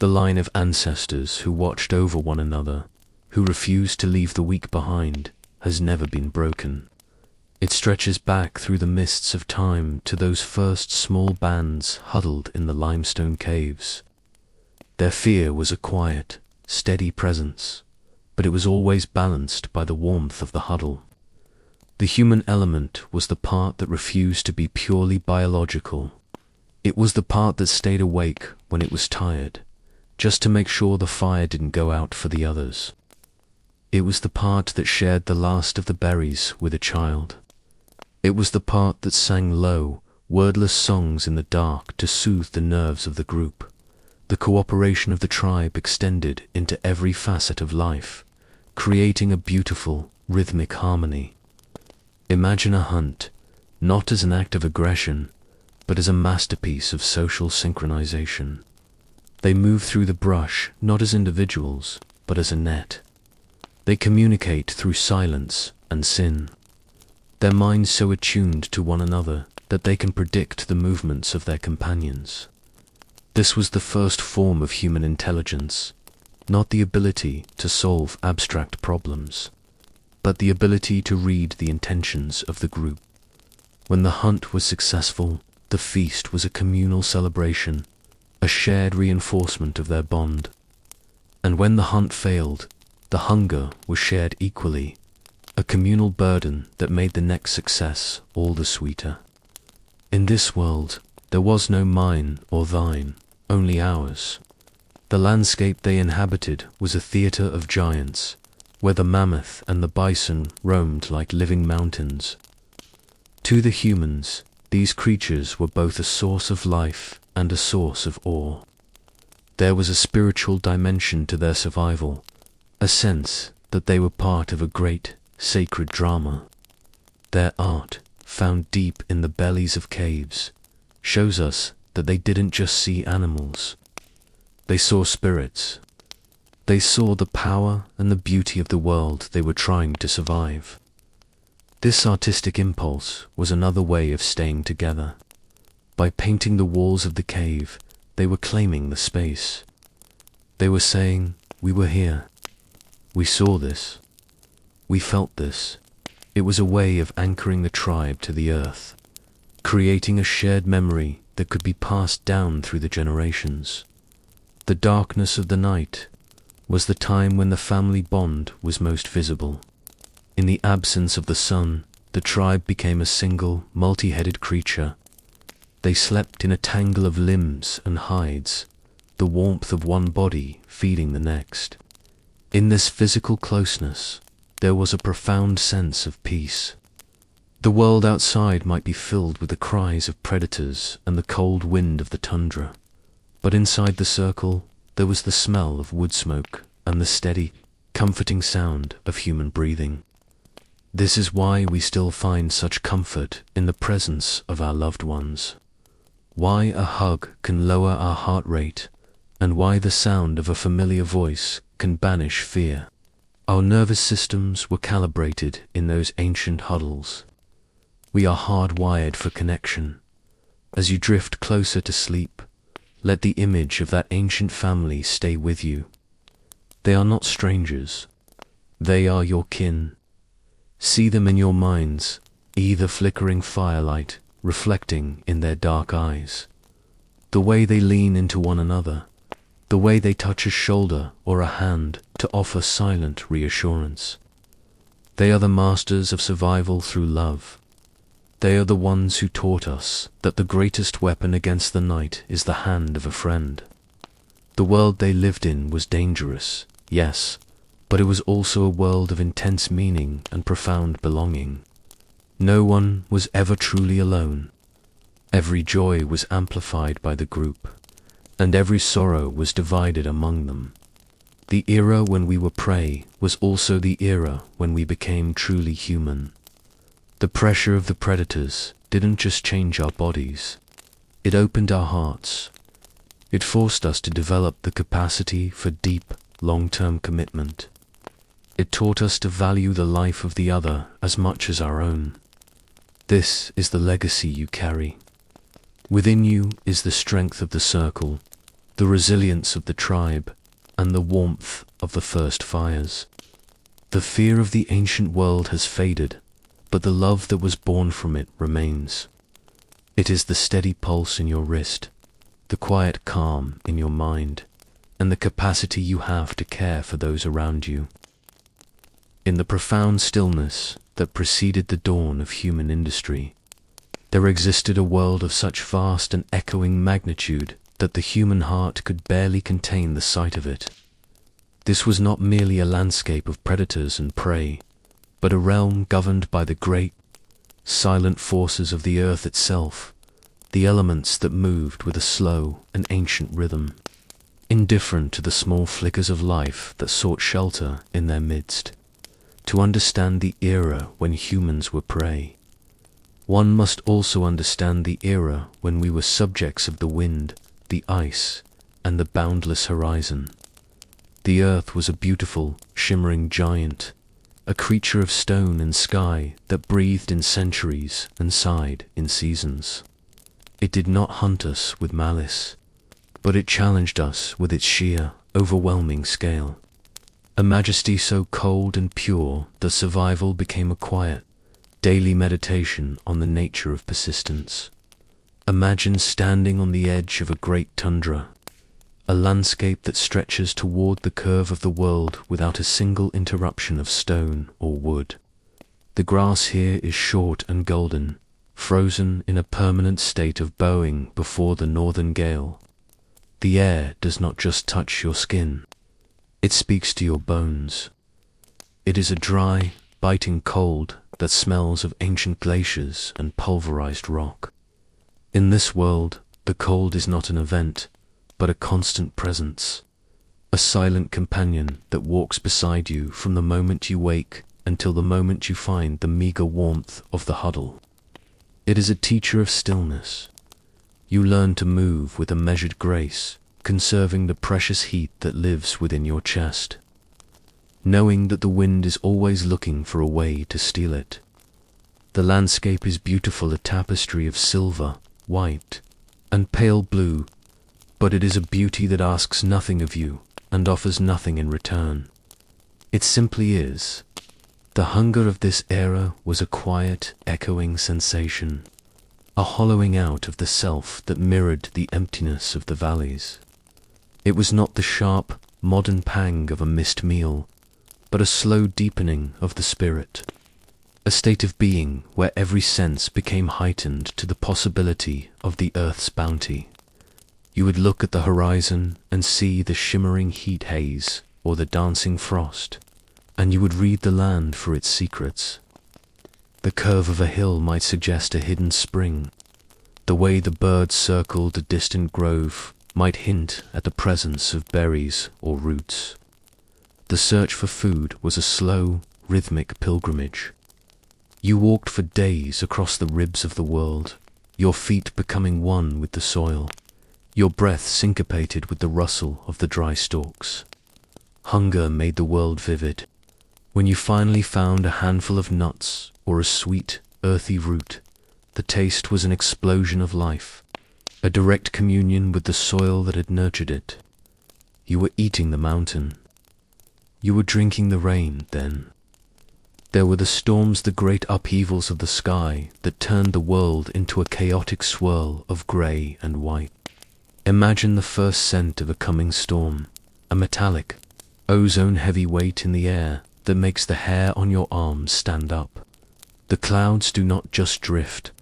The line of ancestors who watched over one another, who refused to leave the weak behind, has never been broken. It stretches back through the mists of time to those first small bands huddled in the limestone caves. Their fear was a quiet, steady presence, but it was always balanced by the warmth of the huddle. The human element was the part that refused to be purely biological. It was the part that stayed awake when it was tired, just to make sure the fire didn't go out for the others. It was the part that shared the last of the berries with a child. It was the part that sang low, wordless songs in the dark to soothe the nerves of the group. The cooperation of the tribe extended into every facet of life, creating a beautiful, rhythmic harmony. Imagine a hunt, not as an act of aggression, but as a masterpiece of social synchronization. They move through the brush not as individuals, but as a net. They communicate through silence and sin, their minds so attuned to one another that they can predict the movements of their companions. This was the first form of human intelligence, not the ability to solve abstract problems, but the ability to read the intentions of the group. When the hunt was successful, the feast was a communal celebration, a shared reinforcement of their bond. And when the hunt failed, the hunger was shared equally, a communal burden that made the next success all the sweeter. In this world, there was no mine or thine, only ours. The landscape they inhabited was a theater of giants, where the mammoth and the bison roamed like living mountains. To the humans, these creatures were both a source of life and a source of awe. There was a spiritual dimension to their survival, a sense that they were part of a great, sacred drama. Their art, found deep in the bellies of caves, shows us that they didn't just see animals. They saw spirits. They saw the power and the beauty of the world they were trying to survive. This artistic impulse was another way of staying together. By painting the walls of the cave, they were claiming the space. They were saying, "We were here. We saw this. We felt this." It was a way of anchoring the tribe to the earth, creating a shared memory that could be passed down through the generations. The darkness of the night was the time when the family bond was most visible. In the absence of the sun, the tribe became a single, multi-headed creature. They slept in a tangle of limbs and hides, the warmth of one body feeding the next. In this physical closeness, there was a profound sense of peace. The world outside might be filled with the cries of predators and the cold wind of the tundra, but inside the circle, there was the smell of wood smoke and the steady, comforting sound of human breathing. This is why we still find such comfort in the presence of our loved ones, why a hug can lower our heart rate, and why the sound of a familiar voice can banish fear. Our nervous systems were calibrated in those ancient huddles. We are hardwired for connection. As you drift closer to sleep, let the image of that ancient family stay with you. They are not strangers. They are your kin. See them in your minds, the flickering firelight reflecting in their dark eyes. The way they lean into one another, the way they touch a shoulder or a hand to offer silent reassurance. They are the masters of survival through love. They are the ones who taught us that the greatest weapon against the night is the hand of a friend. The world they lived in was dangerous, yes, but it was also a world of intense meaning and profound belonging. No one was ever truly alone. Every joy was amplified by the group, and every sorrow was divided among them. The era when we were prey was also the era when we became truly human. The pressure of the predators didn't just change our bodies, it opened our hearts. It forced us to develop the capacity for deep, long-term commitment. It taught us to value the life of the other as much as our own. This is the legacy you carry. Within you is the strength of the circle, the resilience of the tribe, and the warmth of the first fires. The fear of the ancient world has faded, but the love that was born from it remains. It is the steady pulse in your wrist, the quiet calm in your mind, and the capacity you have to care for those around you. In the profound stillness that preceded the dawn of human industry, there existed a world of such vast and echoing magnitude that the human heart could barely contain the sight of it. This was not merely a landscape of predators and prey, but a realm governed by the great, silent forces of the earth itself, the elements that moved with a slow and ancient rhythm, indifferent to the small flickers of life that sought shelter in their midst. To understand the era when humans were prey, one must also understand the era when we were subjects of the wind, the ice, and the boundless horizon. The earth was a beautiful, shimmering giant, a creature of stone and sky that breathed in centuries and sighed in seasons. It did not hunt us with malice, but it challenged us with its sheer, overwhelming scale. A majesty so cold and pure that survival became a quiet, daily meditation on the nature of persistence. Imagine standing on the edge of a great tundra, a landscape that stretches toward the curve of the world without a single interruption of stone or wood. The grass here is short and golden, frozen in a permanent state of bowing before the northern gale. The air does not just touch your skin, it speaks to your bones. It is a dry, biting cold that smells of ancient glaciers and pulverized rock. In this world, the cold is not an event, but a constant presence, a silent companion that walks beside you from the moment you wake until the moment you find the meager warmth of the huddle. It is a teacher of stillness. You learn to move with a measured grace, conserving the precious heat that lives within your chest, knowing that the wind is always looking for a way to steal it. The landscape is beautiful, a tapestry of silver, white, and pale blue, but it is a beauty that asks nothing of you and offers nothing in return. It simply is. The hunger of this era was a quiet, echoing sensation, a hollowing out of the self that mirrored the emptiness of the valleys. It was not the sharp, modern pang of a missed meal, but a slow deepening of the spirit, a state of being where every sense became heightened to the possibility of the earth's bounty. You would look at the horizon and see the shimmering heat haze or the dancing frost, and you would read the land for its secrets. The curve of a hill might suggest a hidden spring. The way the birds circled a distant grove might hint at the presence of berries or roots. The search for food was a slow, rhythmic pilgrimage. You walked for days across the ribs of the world, your feet becoming one with the soil, your breath syncopated with the rustle of the dry stalks. Hunger made the world vivid. When you finally found a handful of nuts or a sweet, earthy root, the taste was an explosion of life, a direct communion with the soil that had nurtured it. You were eating the mountain. You were drinking the rain then. There were the storms, the great upheavals of the sky that turned the world into a chaotic swirl of grey and white. Imagine the first scent of a coming storm, a metallic, ozone-heavy weight in the air that makes the hair on your arms stand up. The clouds do not just drift.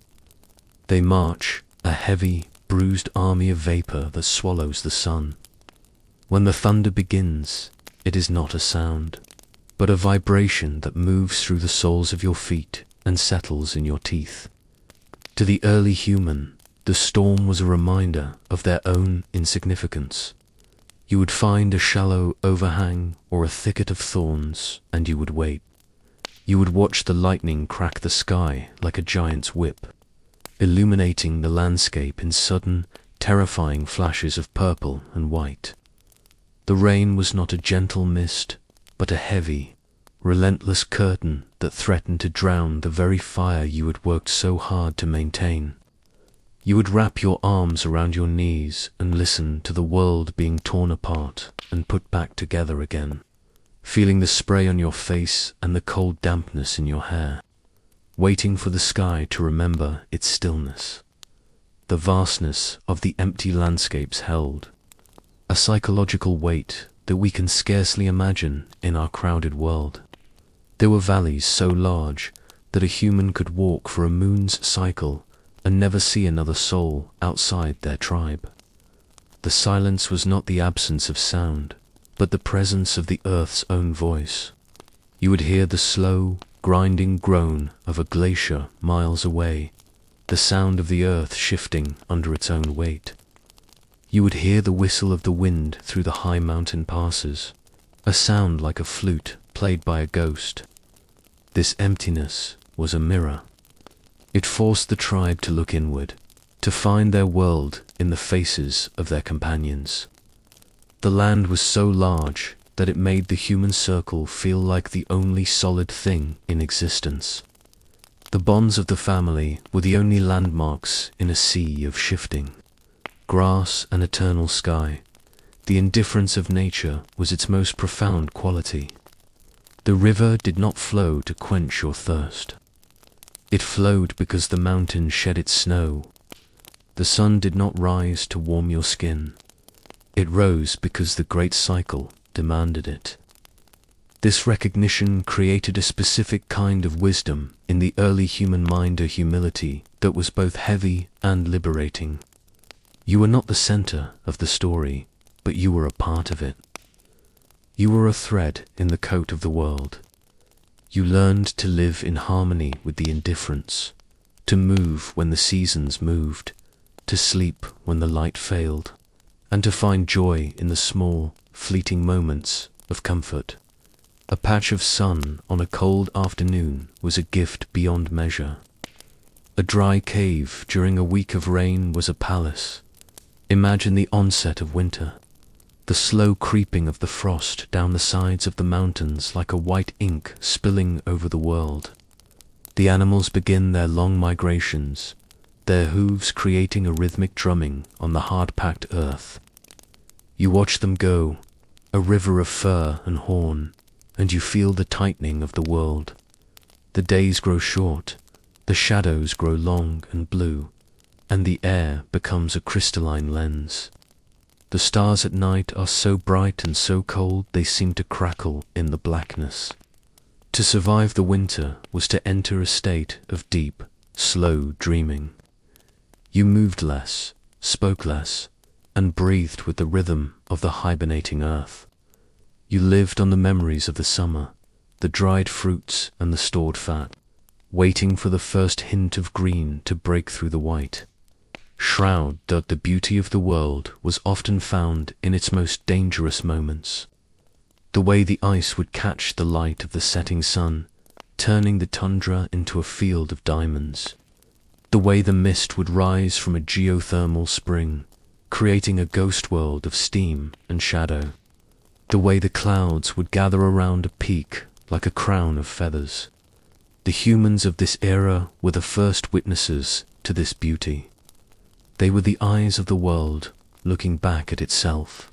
They march, a heavy, bruised army of vapor that swallows the sun. When the thunder begins, it is not a sound, but a vibration that moves through the soles of your feet and settles in your teeth. To the early human, the storm was a reminder of their own insignificance. You would find a shallow overhang or a thicket of thorns, and you would wait. You would watch the lightning crack the sky like a giant's whip, illuminating the landscape in sudden, terrifying flashes of purple and white. The rain was not a gentle mist, but a heavy, relentless curtain that threatened to drown the very fire you had worked so hard to maintain. You would wrap your arms around your knees and listen to the world being torn apart and put back together again, feeling the spray on your face and the cold dampness in your hair, waiting for the sky to remember its stillness. The vastness of the empty landscapes held a psychological weight that we can scarcely imagine in our crowded world. There were valleys so large that a human could walk for a moon's cycle and never see another soul outside their tribe. The silence was not the absence of sound, but the presence of the earth's own voice. You would hear the slow, grinding groan of a glacier miles away, the sound of the earth shifting under its own weight. You would hear the whistle of the wind through the high mountain passes, a sound like a flute played by a ghost. This emptiness was a mirror. It forced the tribe to look inward, to find their world in the faces of their companions. The land was so large that it made the human circle feel like the only solid thing in existence. The bonds of the family were the only landmarks in a sea of shifting grass and eternal sky. The indifference of nature was its most profound quality. The river did not flow to quench your thirst. It flowed because the mountain shed its snow. The sun did not rise to warm your skin. It rose because the great cycle demanded it. This recognition created a specific kind of wisdom in the early human mind, a humility that was both heavy and liberating. You were not the center of the story, but you were a part of it. You were a thread in the coat of the world. You learned to live in harmony with the indifference, to move when the seasons moved, to sleep when the light failed, and to find joy in the small, fleeting moments of comfort. A patch of sun on a cold afternoon was a gift beyond measure. A dry cave during a week of rain was a palace. Imagine the onset of winter, the slow creeping of the frost down the sides of the mountains like a white ink spilling over the world. The animals begin their long migrations, their hooves creating a rhythmic drumming on the hard-packed earth. You watch them go, a river of fur and horn, and you feel the tightening of the world. The days grow short, the shadows grow long and blue, and the air becomes a crystalline lens. The stars at night are so bright and so cold they seem to crackle in the blackness. To survive the winter was to enter a state of deep, slow dreaming. You moved less, spoke less, and breathed with the rhythm of the hibernating earth. You lived on the memories of the summer, the dried fruits and the stored fat, waiting for the first hint of green to break through the white. Shroud that the beauty of the world was often found in its most dangerous moments. The way the ice would catch the light of the setting sun, turning the tundra into a field of diamonds. The way the mist would rise from a geothermal spring, creating a ghost world of steam and shadow. The way the clouds would gather around a peak like a crown of feathers. The humans of this era were the first witnesses to this beauty. They were the eyes of the world looking back at itself.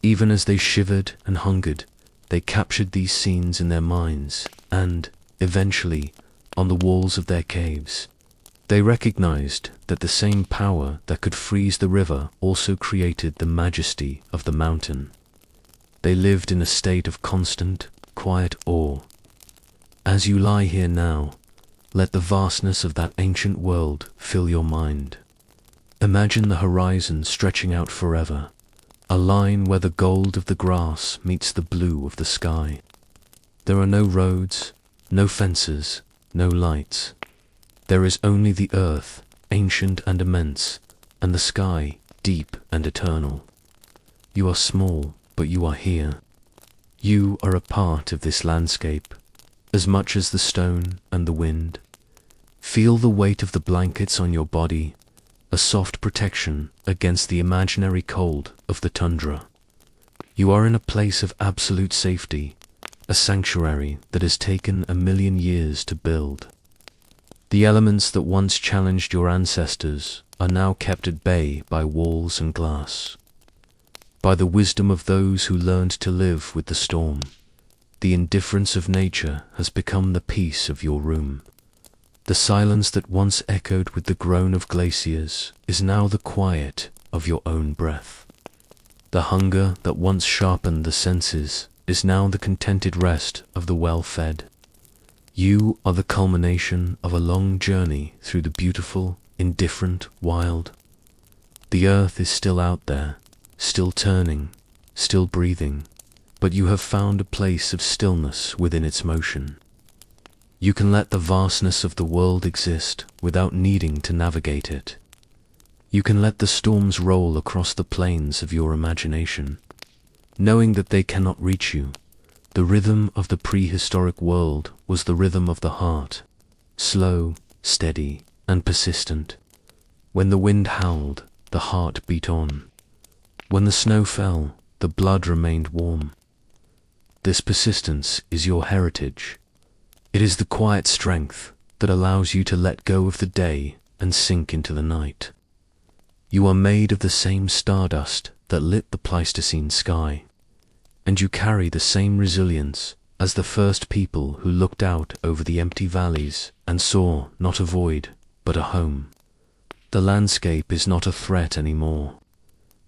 Even as they shivered and hungered, they captured these scenes in their minds and, eventually, on the walls of their caves. They recognized that the same power that could freeze the river also created the majesty of the mountain. They lived in a state of constant, quiet awe. As you lie here now, let the vastness of that ancient world fill your mind. Imagine the horizon stretching out forever, a line where the gold of the grass meets the blue of the sky. There are no roads, no fences, no lights. There is only the earth, ancient and immense, and the sky, deep and eternal. You are small, but you are here. You are a part of this landscape, as much as the stone and the wind. Feel the weight of the blankets on your body, a soft protection against the imaginary cold of the tundra. You are in a place of absolute safety, a sanctuary that has taken 1,000,000 years to build. The elements that once challenged your ancestors are now kept at bay by walls and glass. By the wisdom of those who learned to live with the storm, the indifference of nature has become the peace of your room. The silence that once echoed with the groan of glaciers is now the quiet of your own breath. The hunger that once sharpened the senses is now the contented rest of the well-fed. You are the culmination of a long journey through the beautiful, indifferent wild. The earth is still out there, still turning, still breathing, but you have found a place of stillness within its motion. You can let the vastness of the world exist without needing to navigate it. You can let the storms roll across the plains of your imagination, knowing that they cannot reach you. The rhythm of the prehistoric world was the rhythm of the heart, slow, steady, and persistent. When the wind howled, the heart beat on. When the snow fell, the blood remained warm. This persistence is your heritage. It is the quiet strength that allows you to let go of the day and sink into the night. You are made of the same stardust that lit the Pleistocene sky, and you carry the same resilience as the first people who looked out over the empty valleys and saw not a void, but a home. The landscape is not a threat anymore.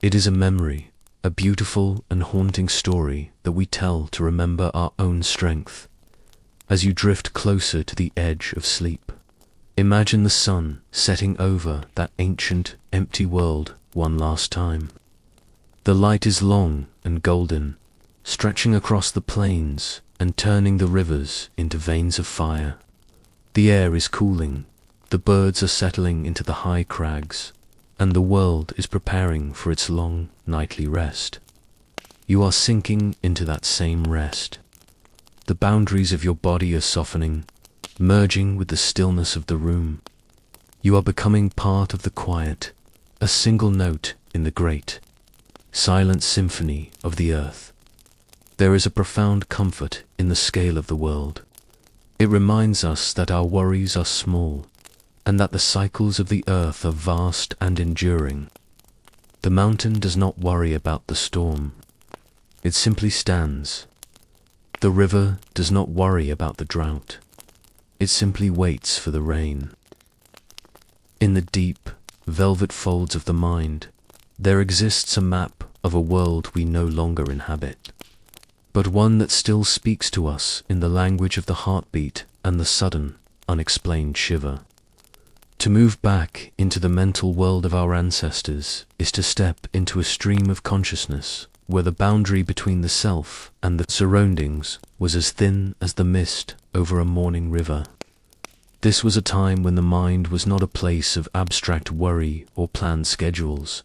It is a memory, a beautiful and haunting story that we tell to remember our own strength. As you drift closer to the edge of sleep, imagine the sun setting over that ancient, empty world one last time. The light is long and golden, stretching across the plains and turning the rivers into veins of fire. The air is cooling, the birds are settling into the high crags, and the world is preparing for its long nightly rest. You are sinking into that same rest. The boundaries of your body are softening, merging with the stillness of the room. You are becoming part of the quiet, a single note in the great, silent symphony of the earth. There is a profound comfort in the scale of the world. It reminds us that our worries are small, and that the cycles of the earth are vast and enduring. The mountain does not worry about the storm. It simply stands. The river does not worry about the drought. It simply waits for the rain. In the deep, velvet folds of the mind, there exists a map of a world we no longer inhabit, but one that still speaks to us in the language of the heartbeat and the sudden, unexplained shiver. To move back into the mental world of our ancestors is to step into a stream of consciousness where the boundary between the self and the surroundings was as thin as the mist over a morning river. This was a time when the mind was not a place of abstract worry or planned schedules,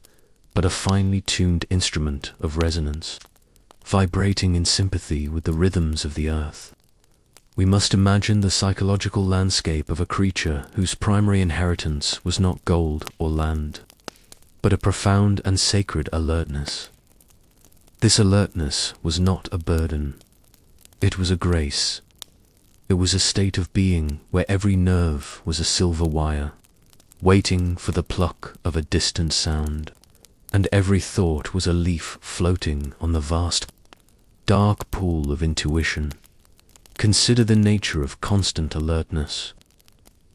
but a finely tuned instrument of resonance, vibrating in sympathy with the rhythms of the earth. We must imagine the psychological landscape of a creature whose primary inheritance was not gold or land, but a profound and sacred alertness. This alertness was not a burden. It was a grace. It was a state of being where every nerve was a silver wire, waiting for the pluck of a distant sound, and every thought was a leaf floating on the vast, dark pool of intuition. Consider the nature of constant alertness.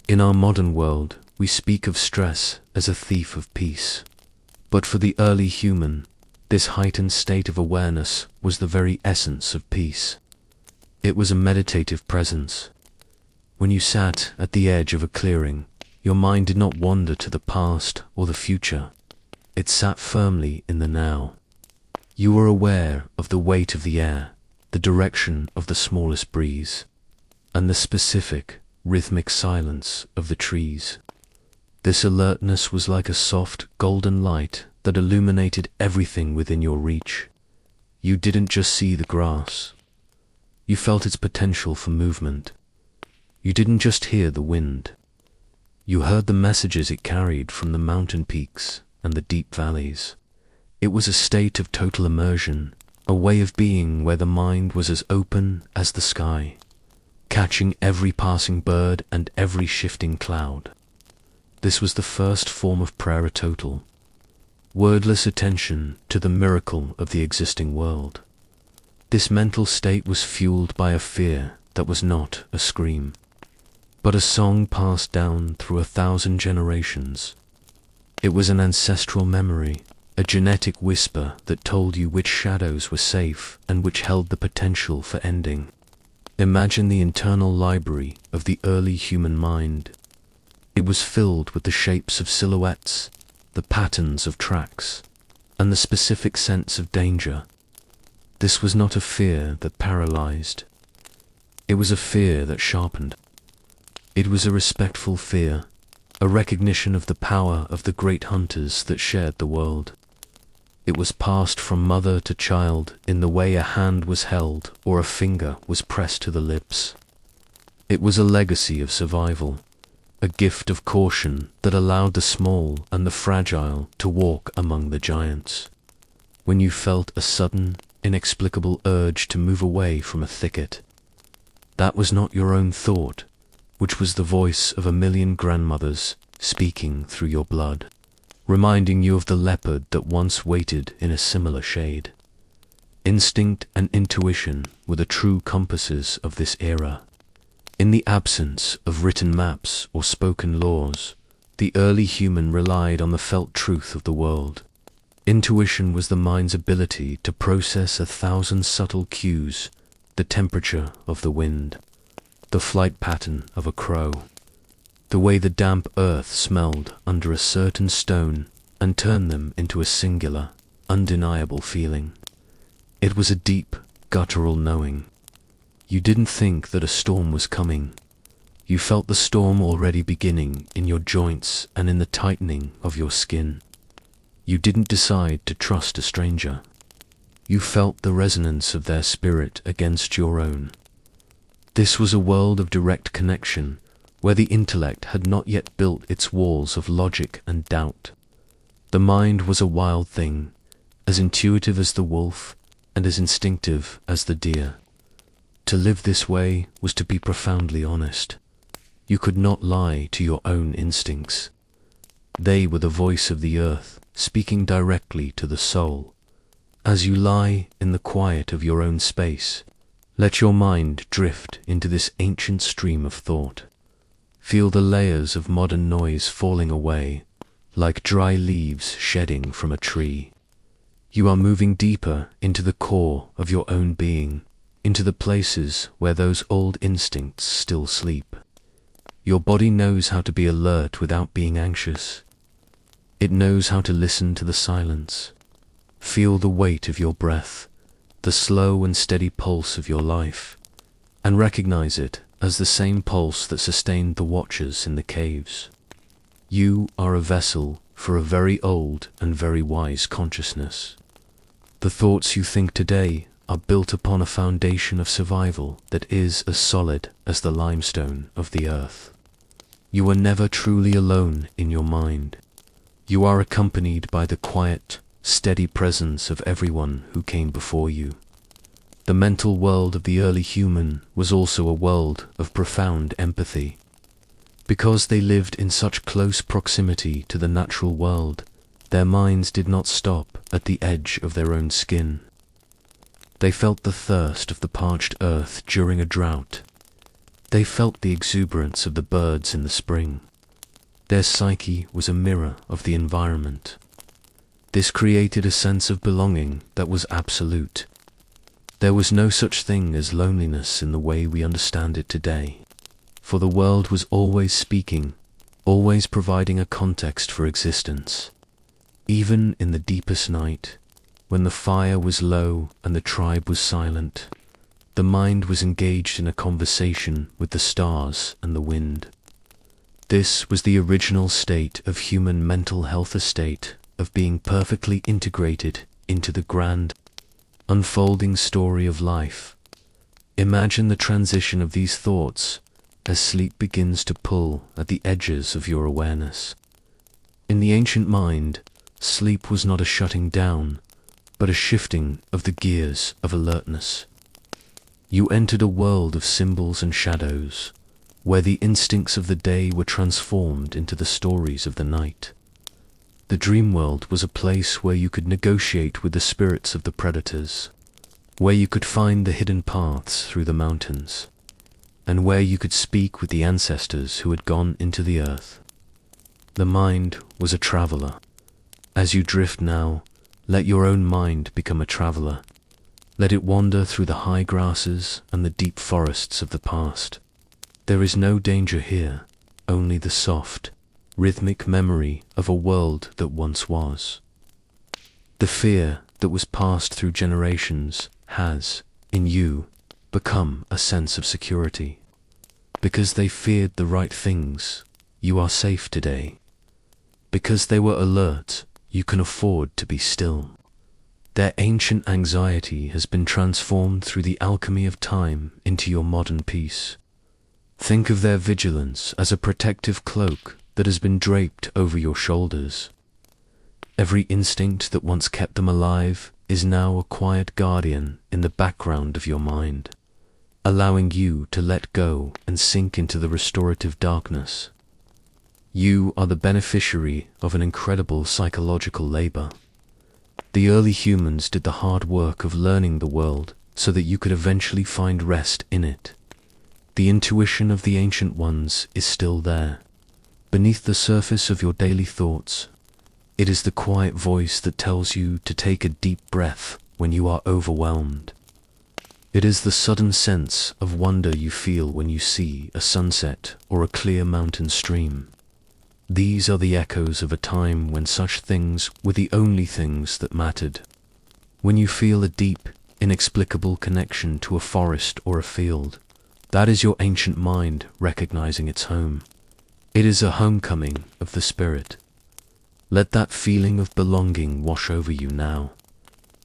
In our modern world, we speak of stress as a thief of peace. But for the early human, this heightened state of awareness was the very essence of peace. It was a meditative presence. When you sat at the edge of a clearing, your mind did not wander to the past or the future. It sat firmly in the now. You were aware of the weight of the air, the direction of the smallest breeze, and the specific, rhythmic silence of the trees. This alertness was like a soft, golden light that illuminated everything within your reach. You didn't just see the grass. You felt its potential for movement. You didn't just hear the wind. You heard the messages it carried from the mountain peaks and the deep valleys. It was a state of total immersion, a way of being where the mind was as open as the sky, catching every passing bird and every shifting cloud. This was the first form of prayer total, wordless attention to the miracle of the existing world. This mental state was fueled by a fear that was not a scream, but a song passed down through 1,000 generations. It was an ancestral memory, a genetic whisper that told you which shadows were safe and which held the potential for ending. Imagine the internal library of the early human mind. It was filled with the shapes of silhouettes, the patterns of tracks, and the specific sense of danger. This was not a fear that paralyzed. It was a fear that sharpened. It was a respectful fear, a recognition of the power of the great hunters that shared the world. It was passed from mother to child in the way a hand was held or a finger was pressed to the lips. It was a legacy of survival, a gift of caution that allowed the small and the fragile to walk among the giants. When you felt a sudden, inexplicable urge to move away from a thicket. That was not your own thought, which was the voice of a million grandmothers speaking through your blood, reminding you of the leopard that once waited in a similar shade. Instinct and intuition were the true compasses of this era. In the absence of written maps or spoken laws, the early human relied on the felt truth of the world. Intuition was the mind's ability to process 1,000 subtle cues: the temperature of the wind, the flight pattern of a crow, the way the damp earth smelled under a certain stone, and turn them into a singular, undeniable feeling. It was a deep, guttural knowing. You didn't think that a storm was coming. You felt the storm already beginning in your joints and in the tightening of your skin. You didn't decide to trust a stranger. You felt the resonance of their spirit against your own. This was a world of direct connection, where the intellect had not yet built its walls of logic and doubt. The mind was a wild thing, as intuitive as the wolf and as instinctive as the deer. To live this way was to be profoundly honest. You could not lie to your own instincts. They were the voice of the earth, speaking directly to the soul. As you lie in the quiet of your own space, let your mind drift into this ancient stream of thought. Feel the layers of modern noise falling away, like dry leaves shedding from a tree. You are moving deeper into the core of your own being, into the places where those old instincts still sleep. Your body knows how to be alert without being anxious. It knows how to listen to the silence. Feel the weight of your breath, the slow and steady pulse of your life, and recognize it as the same pulse that sustained the watchers in the caves. You are a vessel for a very old and very wise consciousness. The thoughts you think today are built upon a foundation of survival that is as solid as the limestone of the earth. You are never truly alone in your mind. You are accompanied by the quiet, steady presence of everyone who came before you. The mental world of the early human was also a world of profound empathy. Because they lived in such close proximity to the natural world, their minds did not stop at the edge of their own skin. They felt the thirst of the parched earth during a drought. They felt the exuberance of the birds in the spring. Their psyche was a mirror of the environment. This created a sense of belonging that was absolute. There was no such thing as loneliness in the way we understand it today, for the world was always speaking, always providing a context for existence. Even in the deepest night, when the fire was low and the tribe was silent, the mind was engaged in a conversation with the stars and the wind. This was the original state of human mental health, a state of being perfectly integrated into the grand, unfolding story of life. Imagine the transition of these thoughts as sleep begins to pull at the edges of your awareness. In the ancient mind, sleep was not a shutting down, but a shifting of the gears of alertness. You entered a world of symbols and shadows, where the instincts of the day were transformed into the stories of the night. The dream world was a place where you could negotiate with the spirits of the predators, where you could find the hidden paths through the mountains, and where you could speak with the ancestors who had gone into the earth. The mind was a traveler. As you drift now, let your own mind become a traveler. Let it wander through the high grasses and the deep forests of the past. There is no danger here, only the soft, rhythmic memory of a world that once was. The fear that was passed through generations has, in you, become a sense of security. Because they feared the right things, you are safe today. Because they were alert, you can afford to be still. Their ancient anxiety has been transformed through the alchemy of time into your modern peace. Think of their vigilance as a protective cloak that has been draped over your shoulders. Every instinct that once kept them alive is now a quiet guardian in the background of your mind, allowing you to let go and sink into the restorative darkness. You are the beneficiary of an incredible psychological labor. The early humans did the hard work of learning the world so that you could eventually find rest in it. The intuition of the ancient ones is still there, beneath the surface of your daily thoughts. It is the quiet voice that tells you to take a deep breath when you are overwhelmed. It is the sudden sense of wonder you feel when you see a sunset or a clear mountain stream. These are the echoes of a time when such things were the only things that mattered. When you feel a deep, inexplicable connection to a forest or a field, that is your ancient mind recognizing its home. It is a homecoming of the spirit. Let that feeling of belonging wash over you now.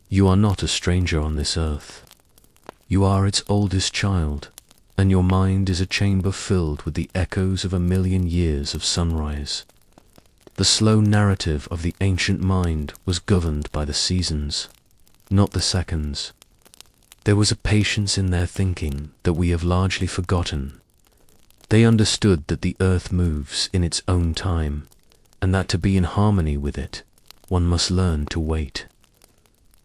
You are not a stranger on this earth. You are its oldest child, and your mind is a chamber filled with the echoes of 1,000,000 years of sunrise. The slow narrative of the ancient mind was governed by the seasons, not the seconds. There was a patience in their thinking that we have largely forgotten. They understood that the earth moves in its own time, and that to be in harmony with it, one must learn to wait.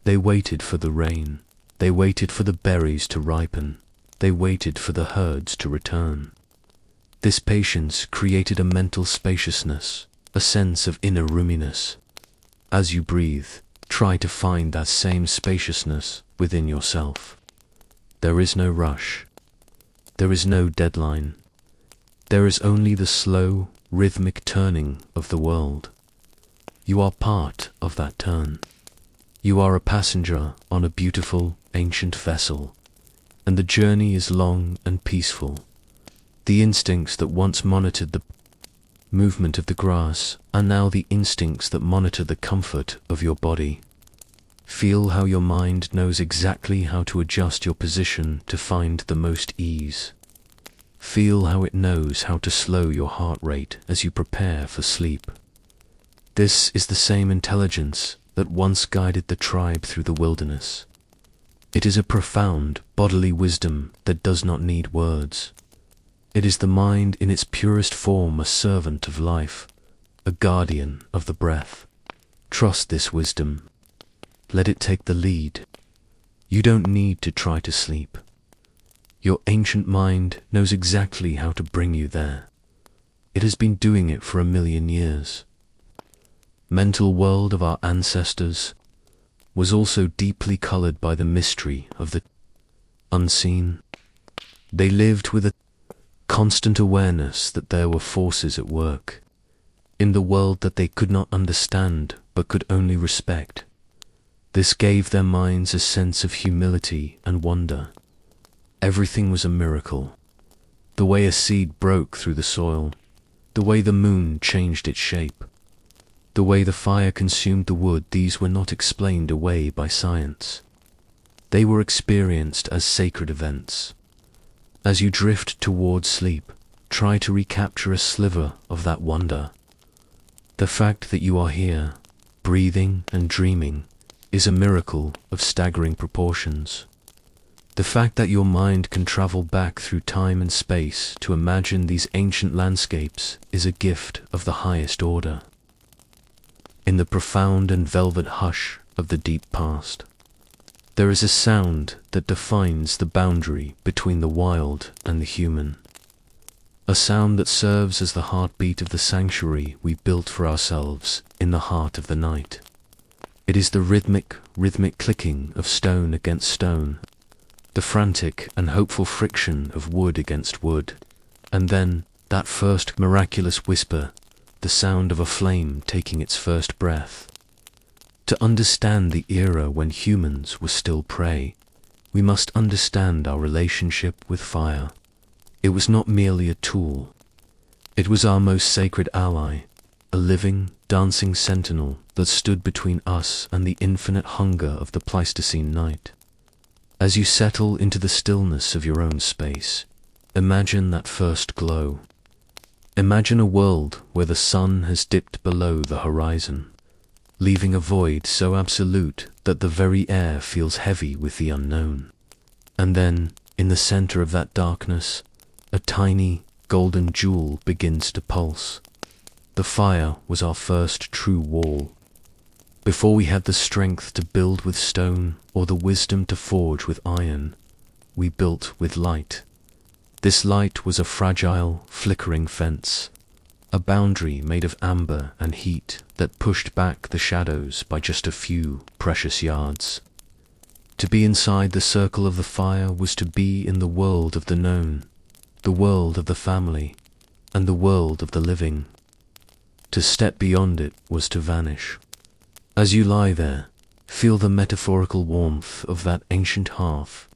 They waited for the rain. They waited for the berries to ripen. They waited for the herds to return. This patience created a mental spaciousness, a sense of inner roominess. As you breathe, try to find that same spaciousness within yourself. There is no rush. There is no deadline. There is only the slow, rhythmic turning of the world. You are part of that turn. You are a passenger on a beautiful, ancient vessel, and the journey is long and peaceful. The instincts that once monitored the movement of the grass are now the instincts that monitor the comfort of your body. Feel how your mind knows exactly how to adjust your position to find the most ease. Feel how it knows how to slow your heart rate as you prepare for sleep. This is the same intelligence that once guided the tribe through the wilderness. It is a profound bodily wisdom that does not need words. It is the mind in its purest form, a servant of life, a guardian of the breath. Trust this wisdom. Let it take the lead. You don't need to try to sleep. Your ancient mind knows exactly how to bring you there. It has been doing it for 1,000,000 years. Mental world of our ancestors was also deeply colored by the mystery of the unseen. They lived with a constant awareness that there were forces at work in the world that they could not understand but could only respect. This gave their minds a sense of humility and wonder. Everything was a miracle. The way a seed broke through the soil, the way the moon changed its shape, the way the fire consumed the wood, these were not explained away by science. They were experienced as sacred events. As you drift towards sleep, try to recapture a sliver of that wonder. The fact that you are here, breathing and dreaming, is a miracle of staggering proportions. The fact that your mind can travel back through time and space to imagine these ancient landscapes is a gift of the highest order. In the profound and velvet hush of the deep past, there is a sound that defines the boundary between the wild and the human. A sound that serves as the heartbeat of the sanctuary we built for ourselves in the heart of the night. It is the rhythmic clicking of stone against stone, the frantic and hopeful friction of wood against wood, and then that first miraculous whisper, the sound of a flame taking its first breath. To understand the era when humans were still prey, we must understand our relationship with fire. It was not merely a tool. It was our most sacred ally, a living, dancing sentinel that stood between us and the infinite hunger of the Pleistocene night. As you settle into the stillness of your own space, imagine that first glow. Imagine a world where the sun has dipped below the horizon, leaving a void so absolute that the very air feels heavy with the unknown. And then, in the center of that darkness, a tiny, golden jewel begins to pulse. The fire was our first true wall. Before we had the strength to build with stone or the wisdom to forge with iron, we built with light. This light was a fragile, flickering fence, a boundary made of amber and heat that pushed back the shadows by just a few precious yards. To be inside the circle of the fire was to be in the world of the known, the world of the family, and the world of the living. To step beyond it was to vanish. As you lie there, feel the metaphorical warmth of that ancient hearth.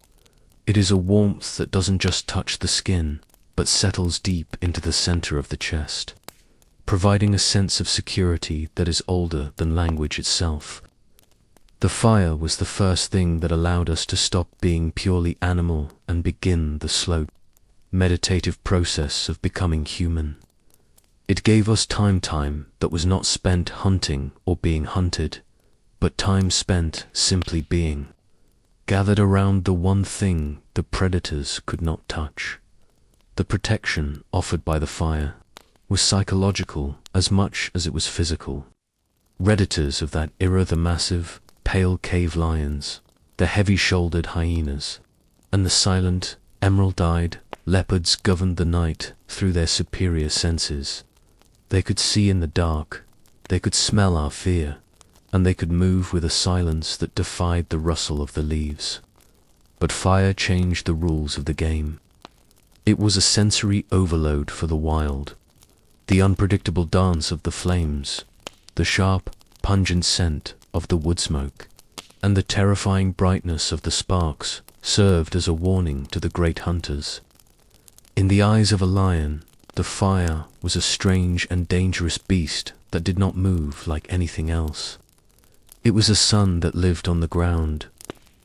It is a warmth that doesn't just touch the skin, but settles deep into the center of the chest, providing a sense of security that is older than language itself. The fire was the first thing that allowed us to stop being purely animal and begin the slow, meditative process of becoming human. It gave us time that was not spent hunting or being hunted, but time spent simply being, gathered around the one thing the predators could not touch. The protection offered by the fire was psychological as much as it was physical. Redditors of that era, the massive, pale cave lions, the heavy-shouldered hyenas, and the silent, emerald-eyed leopards governed the night through their superior senses. They could see in the dark, they could smell our fear, and they could move with a silence that defied the rustle of the leaves. But fire changed the rules of the game. It was a sensory overload for the wild. The unpredictable dance of the flames, the sharp, pungent scent of the wood smoke, and the terrifying brightness of the sparks served as a warning to the great hunters. In the eyes of a lion, the fire was a strange and dangerous beast that did not move like anything else. It was a sun that lived on the ground,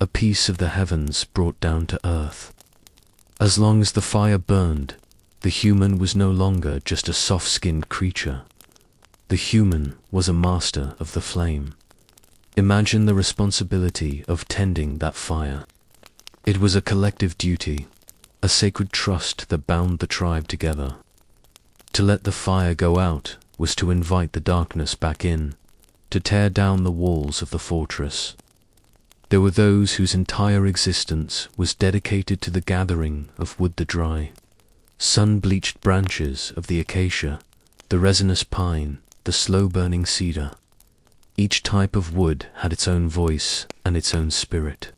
a piece of the heavens brought down to earth. As long as the fire burned, the human was no longer just a soft-skinned creature. The human was a master of the flame. Imagine the responsibility of tending that fire. It was a collective duty, a sacred trust that bound the tribe together. To let the fire go out was to invite the darkness back in, to tear down the walls of the fortress. There were those whose entire existence was dedicated to the gathering of wood the dry, sun-bleached branches of the acacia, the resinous pine, the slow-burning cedar. Each type of wood had its own voice and its own spirit.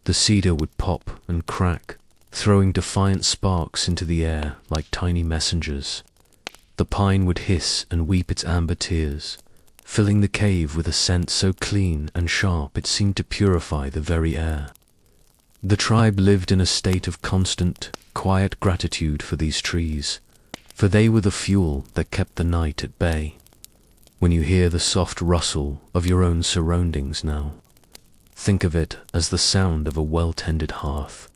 The cedar would pop and crack, throwing defiant sparks into the air like tiny messengers. The pine would hiss and weep its amber tears, filling the cave with a scent so clean and sharp it seemed to purify the very air. The tribe lived in a state of constant, quiet gratitude for these trees, for they were the fuel that kept the night at bay. When you hear the soft rustle of your own surroundings now, think of it as the sound of a well-tended hearth,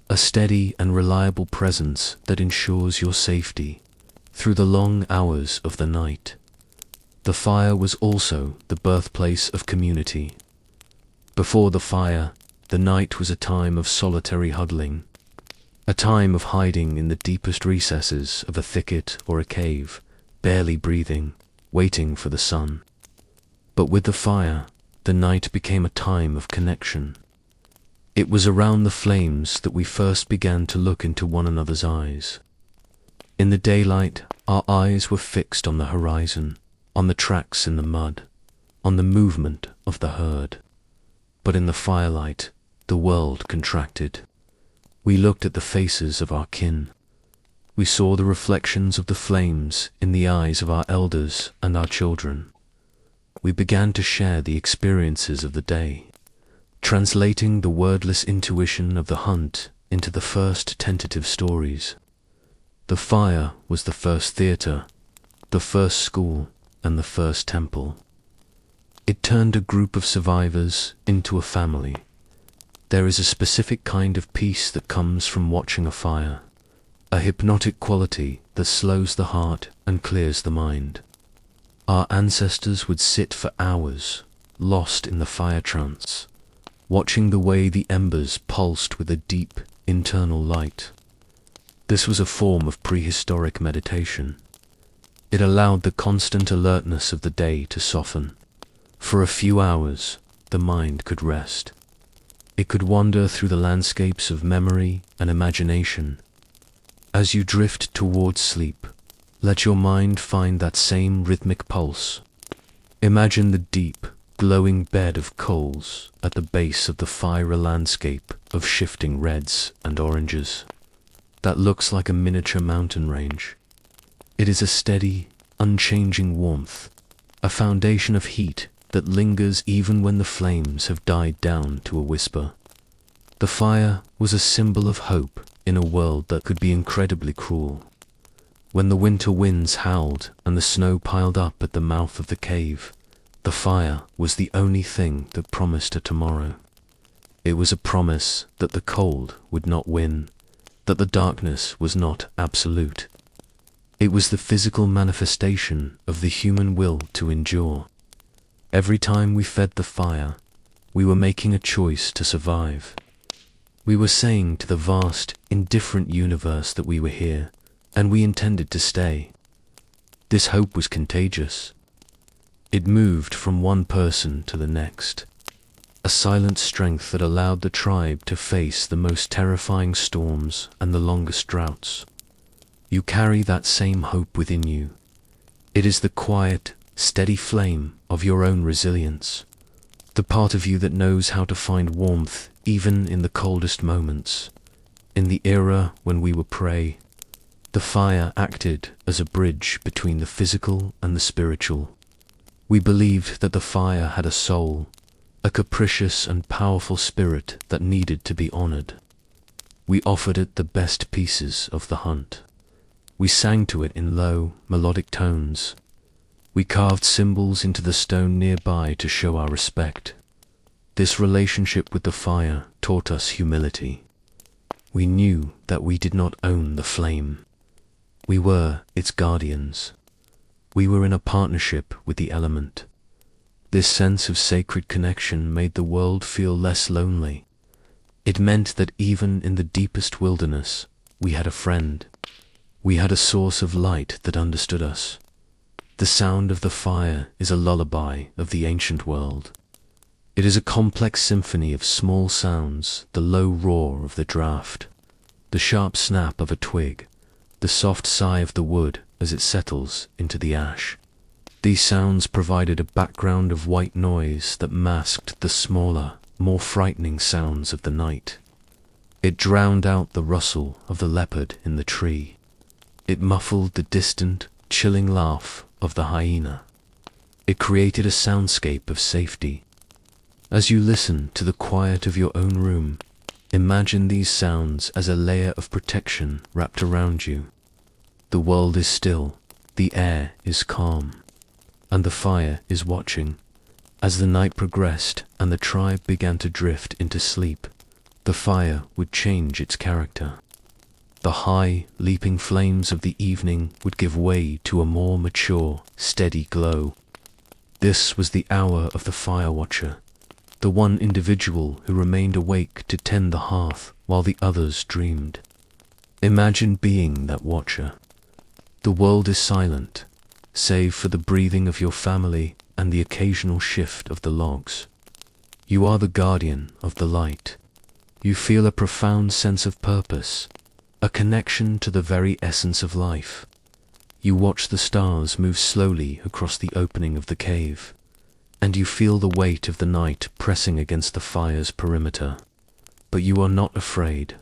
a steady and reliable presence that ensures your safety through the long hours of the night. The fire was also the birthplace of community. Before the fire, the night was a time of solitary huddling, a time of hiding in the deepest recesses of a thicket or a cave, barely breathing, waiting for the sun. But with the fire, the night became a time of connection. It was around the flames that we first began to look into one another's eyes. In the daylight, our eyes were fixed on the horizon, on the tracks in the mud, on the movement of the herd. But in the firelight, the world contracted. We looked at the faces of our kin. We saw the reflections of the flames in the eyes of our elders and our children. We began to share the experiences of the day, translating the wordless intuition of the hunt into the first tentative stories. The fire was the first theater, the first school, and the first temple. It turned a group of survivors into a family. There is a specific kind of peace that comes from watching a fire, a hypnotic quality that slows the heart and clears the mind. Our ancestors would sit for hours, lost in the fire trance, watching the way the embers pulsed with a deep, internal light. This was a form of prehistoric meditation. It allowed the constant alertness of the day to soften. For a few hours, the mind could rest. It could wander through the landscapes of memory and imagination. As you drift towards sleep, let your mind find that same rhythmic pulse. Imagine the deep, glowing bed of coals at the base of the fiery landscape of shifting reds and oranges. That looks like a miniature mountain range. It is a steady, unchanging warmth, a foundation of heat that lingers even when the flames have died down to a whisper. The fire was a symbol of hope in a world that could be incredibly cruel. When the winter winds howled and the snow piled up at the mouth of the cave, the fire was the only thing that promised a tomorrow. It was a promise that the cold would not win, that the darkness was not absolute. It was the physical manifestation of the human will to endure. Every time we fed the fire, we were making a choice to survive. We were saying to the vast, indifferent universe that we were here, and we intended to stay. This hope was contagious. It moved from one person to the next, a silent strength that allowed the tribe to face the most terrifying storms and the longest droughts. You carry that same hope within you. It is the quiet, steady flame of your own resilience, the part of you that knows how to find warmth even in the coldest moments. In the era when we were prey, the fire acted as a bridge between the physical and the spiritual. We believed that the fire had a soul, a capricious and powerful spirit that needed to be honored. We offered it the best pieces of the hunt. We sang to it in low, melodic tones. We carved symbols into the stone nearby to show our respect. This relationship with the fire taught us humility. We knew that we did not own the flame. We were its guardians. We were in a partnership with the element. This sense of sacred connection made the world feel less lonely. It meant that even in the deepest wilderness, we had a friend. We had a source of light that understood us. The sound of the fire is a lullaby of the ancient world. It is a complex symphony of small sounds, the low roar of the draft, the sharp snap of a twig, the soft sigh of the wood as it settles into the ash. These sounds provided a background of white noise that masked the smaller, more frightening sounds of the night. It drowned out the rustle of the leopard in the tree. It muffled the distant, chilling laugh of the hyena. It created a soundscape of safety. As you listen to the quiet of your own room, imagine these sounds as a layer of protection wrapped around you. The world is still, the air is calm, and the fire is watching. As the night progressed and the tribe began to drift into sleep, the fire would change its character. The high, leaping flames of the evening would give way to a more mature, steady glow. This was the hour of the fire watcher, the one individual who remained awake to tend the hearth while the others dreamed. Imagine being that watcher. The world is silent, save for the breathing of your family and the occasional shift of the logs. You are the guardian of the light. You feel a profound sense of purpose, a connection to the very essence of life. You watch the stars move slowly across the opening of the cave, and you feel the weight of the night pressing against the fire's perimeter. But you are not afraid.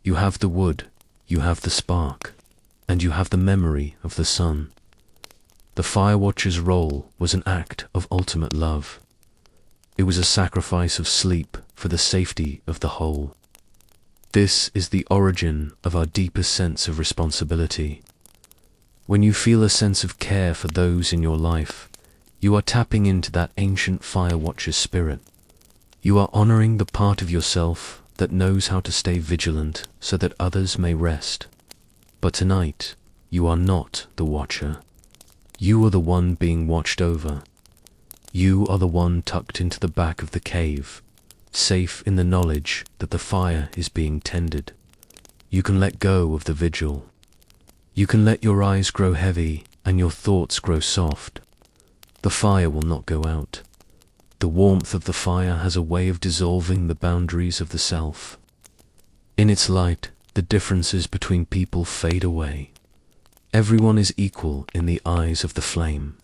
You have the wood, you have the spark, and you have the memory of the sun. The fire watcher's role was an act of ultimate love. It was a sacrifice of sleep for the safety of the whole. This is the origin of our deepest sense of responsibility. When you feel a sense of care for those in your life, you are tapping into that ancient fire watcher's spirit. You are honoring the part of yourself that knows how to stay vigilant so that others may rest. But tonight, you are not the watcher. You are the one being watched over. You are the one tucked into the back of the cave, safe in the knowledge that the fire is being tended. You can let go of the vigil. You can let your eyes grow heavy and your thoughts grow soft. The fire will not go out. The warmth of the fire has a way of dissolving the boundaries of the self. In its light, the differences between people fade away. Everyone is equal in the eyes of the flame.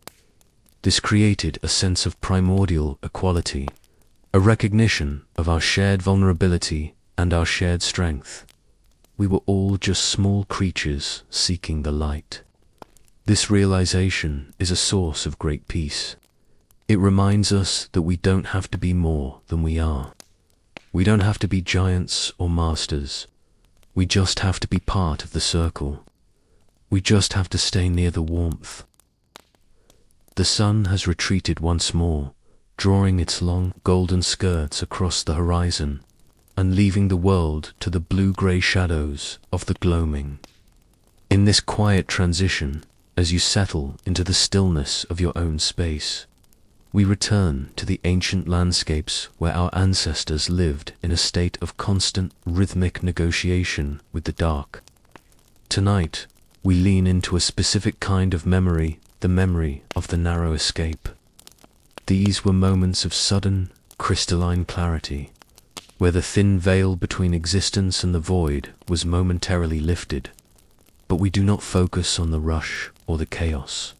This created a sense of primordial equality, a recognition of our shared vulnerability and our shared strength. We were all just small creatures seeking the light. This realization is a source of great peace. It reminds us that we don't have to be more than we are. We don't have to be giants or masters. We just have to be part of the circle. We just have to stay near the warmth. The sun has retreated once more, drawing its long golden skirts across the horizon and leaving the world to the blue-grey shadows of the gloaming. In this quiet transition, as you settle into the stillness of your own space, we return to the ancient landscapes where our ancestors lived in a state of constant rhythmic negotiation with the dark. Tonight, we lean into a specific kind of memory, the memory of the narrow escape. These were moments of sudden, crystalline clarity, where the thin veil between existence and the void was momentarily lifted. But we do not focus on the rush or the chaos.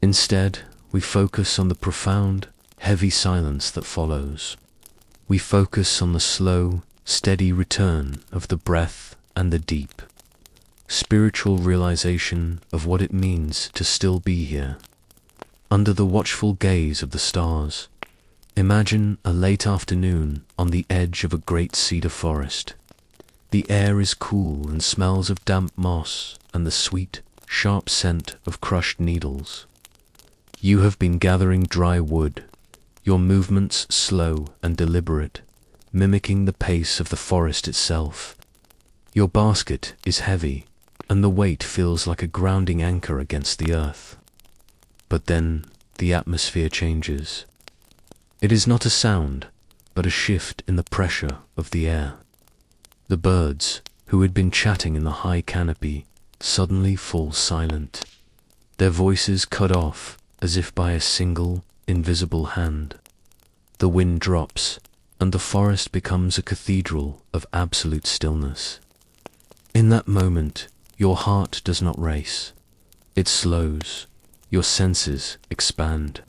Instead, we focus on the profound, heavy silence that follows. We focus on the slow, steady return of the breath and the deep. Spiritual realization of what it means to still be here. Under the watchful gaze of the stars, imagine a late afternoon on the edge of a great cedar forest. The air is cool and smells of damp moss and the sweet, sharp scent of crushed needles. You have been gathering dry wood, your movements slow and deliberate, mimicking the pace of the forest itself. Your basket is heavy, and the weight feels like a grounding anchor against the earth. But then the atmosphere changes. It is not a sound, but a shift in the pressure of the air. The birds, who had been chatting in the high canopy, suddenly fall silent, their voices cut off as if by a single, invisible hand. The wind drops, and the forest becomes a cathedral of absolute stillness. In that moment, your heart does not race. It slows. Your senses expand.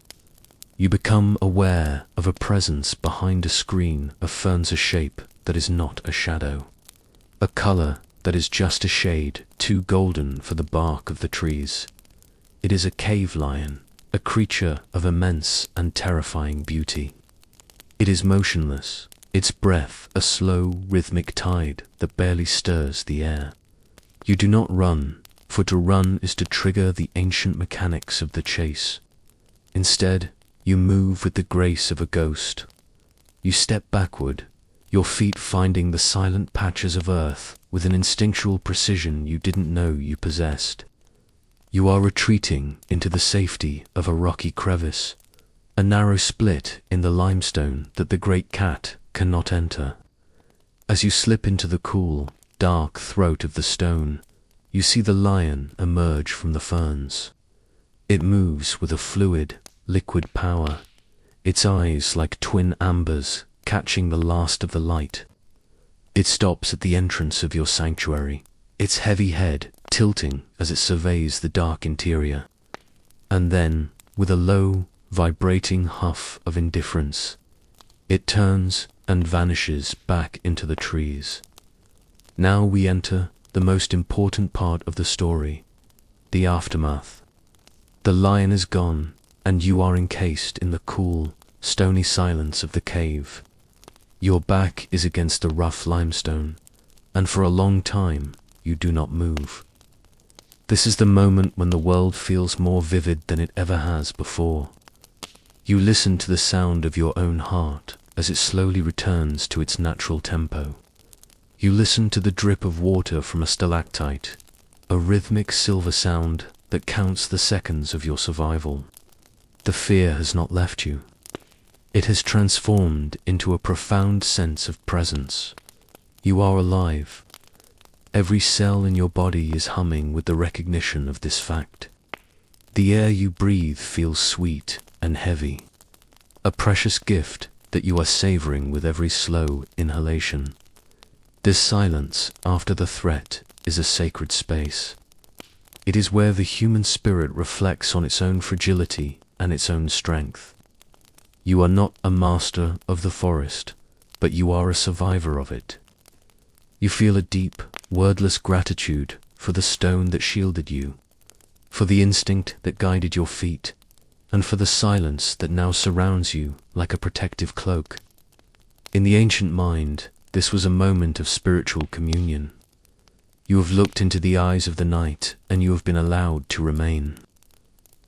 You become aware of a presence behind a screen of ferns, a shape that is not a shadow, a color that is just a shade too golden for the bark of the trees. It is a cave lion, a creature of immense and terrifying beauty. It is motionless, its breath a slow, rhythmic tide that barely stirs the air. You do not run, for to run is to trigger the ancient mechanics of the chase. Instead, you move with the grace of a ghost. You step backward, your feet finding the silent patches of earth with an instinctual precision you didn't know you possessed. You are retreating into the safety of a rocky crevice, a narrow split in the limestone that the great cat cannot enter. As you slip into the cool, dark throat of the stone, you see the lion emerge from the ferns. It moves with a fluid, liquid power, its eyes like twin ambers catching the last of the light. It stops at the entrance of your sanctuary, its heavy head tilting as it surveys the dark interior. And then, with a low, vibrating huff of indifference, it turns and vanishes back into the trees. Now we enter the most important part of the story, the aftermath. The lion is gone, and you are encased in the cool, stony silence of the cave. Your back is against the rough limestone, and for a long time you do not move. This is the moment when the world feels more vivid than it ever has before. You listen to the sound of your own heart as it slowly returns to its natural tempo. You listen to the drip of water from a stalactite, a rhythmic silver sound that counts the seconds of your survival. The fear has not left you. It has transformed into a profound sense of presence. You are alive. Every cell in your body is humming with the recognition of this fact. The air you breathe feels sweet and heavy, a precious gift that you are savoring with every slow inhalation. This silence after the threat is a sacred space. It is where the human spirit reflects on its own fragility and its own strength. You are not a master of the forest, but you are a survivor of it. You feel a deep, wordless gratitude for the stone that shielded you, for the instinct that guided your feet, and for the silence that now surrounds you like a protective cloak. In the ancient mind, this was a moment of spiritual communion. You have looked into the eyes of the night, and you have been allowed to remain.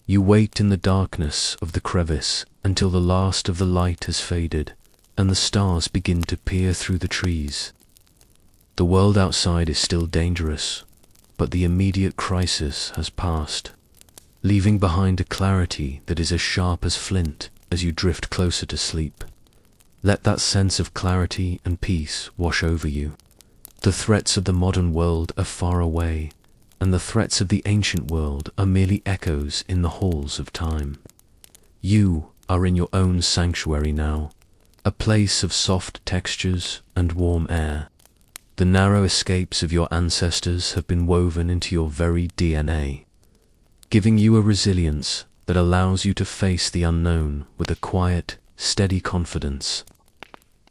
You wait in the darkness of the crevice until the last of the light has faded, and the stars begin to peer through the trees. The world outside is still dangerous, but the immediate crisis has passed, leaving behind a clarity that is as sharp as flint as you drift closer to sleep. Let that sense of clarity and peace wash over you. The threats of the modern world are far away, and the threats of the ancient world are merely echoes in the halls of time. You are in your own sanctuary now, a place of soft textures and warm air. The narrow escapes of your ancestors have been woven into your very DNA, giving you a resilience that allows you to face the unknown with a quiet, steady confidence.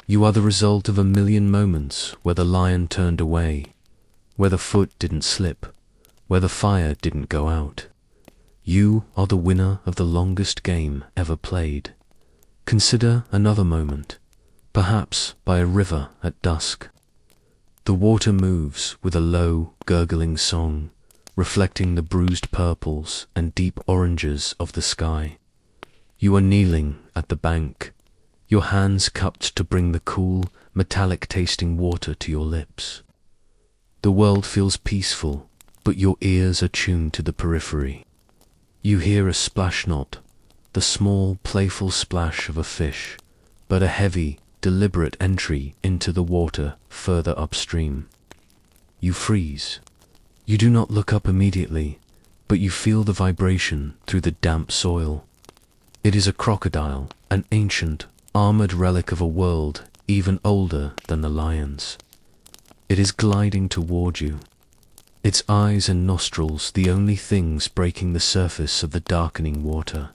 You are the result of a million moments where the lion turned away, where the foot didn't slip, where the fire didn't go out. You are the winner of the longest game ever played. Consider another moment, perhaps by a river at dusk. The water moves with a low, gurgling song, reflecting the bruised purples and deep oranges of the sky. You are kneeling at the bank, your hands cupped to bring the cool, metallic-tasting water to your lips. The world feels peaceful, but your ears are tuned to the periphery. You hear a splash not, the small, playful splash of a fish, but a heavy, deliberate entry into the water further upstream. You freeze. You do not look up immediately, but you feel the vibration through the damp soil. It is a crocodile, an ancient, armored relic of a world even older than the lions. It is gliding toward you, its eyes and nostrils the only things breaking the surface of the darkening water.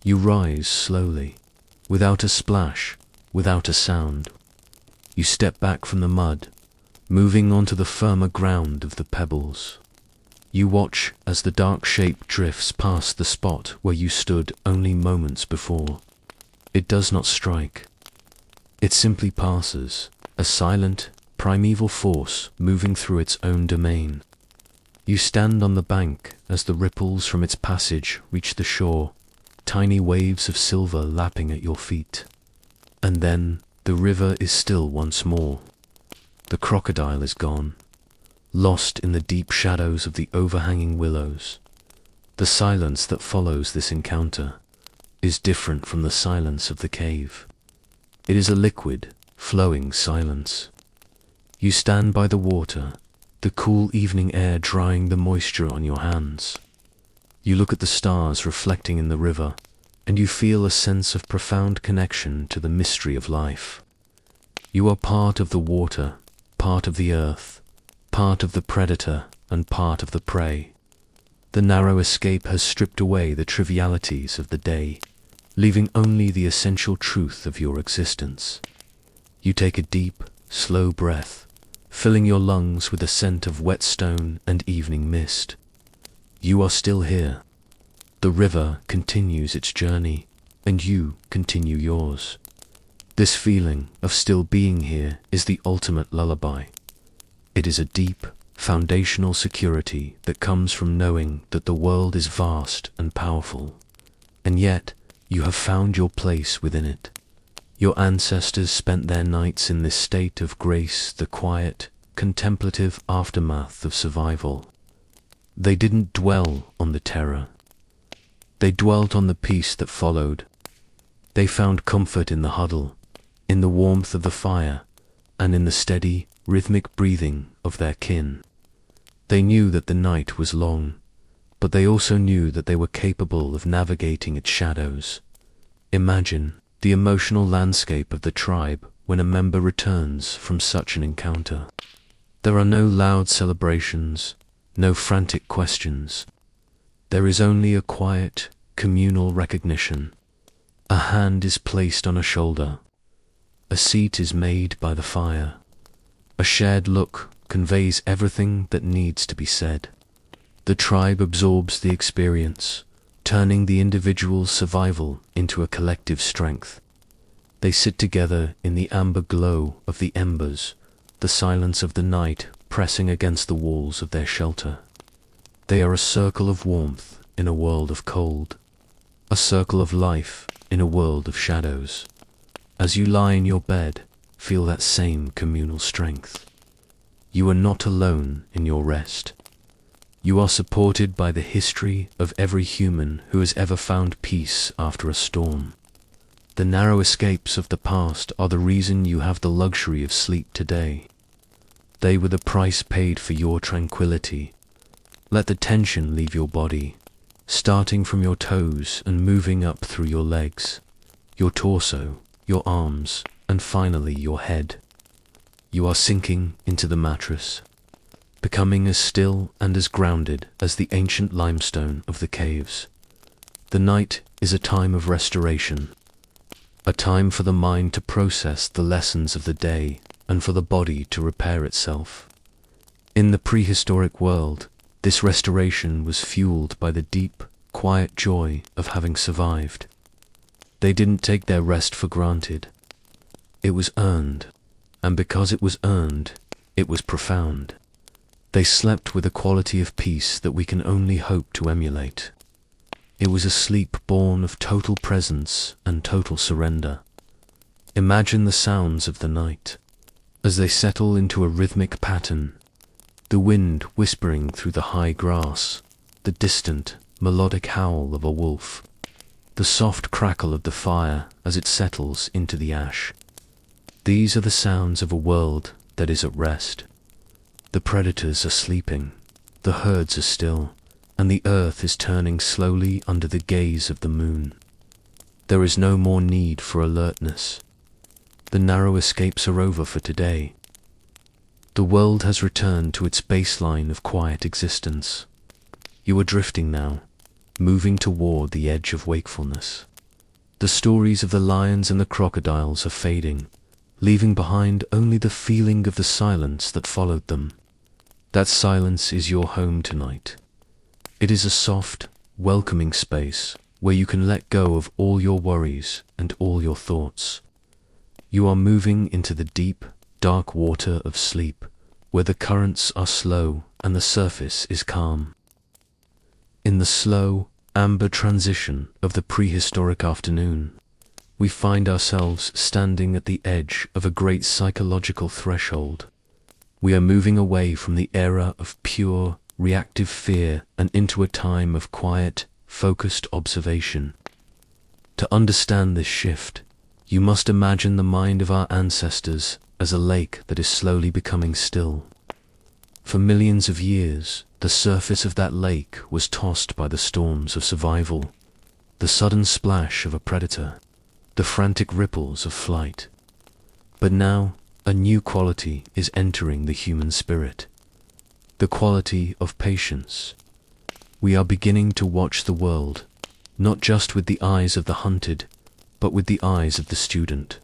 You rise slowly, without a splash, without a sound. You step back from the mud, moving onto the firmer ground of the pebbles. You watch as the dark shape drifts past the spot where you stood only moments before. It does not strike. It simply passes, a silent, primeval force moving through its own domain. You stand on the bank as the ripples from its passage reach the shore, tiny waves of silver lapping at your feet. And then the river is still once more. The crocodile is gone, lost in the deep shadows of the overhanging willows. The silence that follows this encounter is different from the silence of the cave. It is a liquid, flowing silence. You stand by the water, the cool evening air drying the moisture on your hands. You look at the stars reflecting in the river, and you feel a sense of profound connection to the mystery of life. You are part of the water, part of the earth, part of the predator, and part of the prey. The narrow escape has stripped away the trivialities of the day, leaving only the essential truth of your existence. You take a deep, slow breath, filling your lungs with a scent of wet stone and evening mist. You are still here. The river continues its journey, and you continue yours. This feeling of still being here is the ultimate lullaby. It is a deep, foundational security that comes from knowing that the world is vast and powerful, and yet you have found your place within it. Your ancestors spent their nights in this state of grace, the quiet, contemplative aftermath of survival. They didn't dwell on the terror. They dwelt on the peace that followed. They found comfort in the huddle, in the warmth of the fire, and in the steady, rhythmic breathing of their kin. They knew that the night was long, but they also knew that they were capable of navigating its shadows. Imagine the emotional landscape of the tribe when a member returns from such an encounter. There are no loud celebrations, no frantic questions. There is only a quiet, communal recognition. A hand is placed on a shoulder. A seat is made by the fire. A shared look conveys everything that needs to be said. The tribe absorbs the experience, turning the individual's survival into a collective strength. They sit together in the amber glow of the embers, the silence of the night pressing against the walls of their shelter. They are a circle of warmth in a world of cold, a circle of life in a world of shadows. As you lie in your bed, feel that same communal strength. You are not alone in your rest. You are supported by the history of every human who has ever found peace after a storm. The narrow escapes of the past are the reason you have the luxury of sleep today. They were the price paid for your tranquility. Let the tension leave your body, starting from your toes and moving up through your legs, your torso, your arms, and finally your head. You are sinking into the mattress, becoming as still and as grounded as the ancient limestone of the caves. The night is a time of restoration, a time for the mind to process the lessons of the day and for the body to repair itself. In the prehistoric world, this restoration was fueled by the deep, quiet joy of having survived. They didn't take their rest for granted. It was earned, and because it was earned, it was profound. They slept with a quality of peace that we can only hope to emulate. It was a sleep born of total presence and total surrender. Imagine the sounds of the night, as they settle into a rhythmic pattern, the wind whispering through the high grass, the distant, melodic howl of a wolf, the soft crackle of the fire as it settles into the ash. These are the sounds of a world that is at rest. The predators are sleeping, the herds are still, and the earth is turning slowly under the gaze of the moon. There is no more need for alertness. The narrow escapes are over for today. The world has returned to its baseline of quiet existence. You are drifting now, moving toward the edge of wakefulness. The stories of the lions and the crocodiles are fading, leaving behind only the feeling of the silence that followed them. That silence is your home tonight. It is a soft, welcoming space where you can let go of all your worries and all your thoughts. You are moving into the deep, dark water of sleep, where the currents are slow and the surface is calm. In the slow, amber transition of the prehistoric afternoon, we find ourselves standing at the edge of a great psychological threshold. We are moving away from the era of pure, reactive fear and into a time of quiet, focused observation. To understand this shift, you must imagine the mind of our ancestors as a lake that is slowly becoming still. For millions of years, the surface of that lake was tossed by the storms of survival, the sudden splash of a predator, the frantic ripples of flight. But now, a new quality is entering the human spirit, the quality of patience. We are beginning to watch the world, not just with the eyes of the hunted, but with the eyes of the student.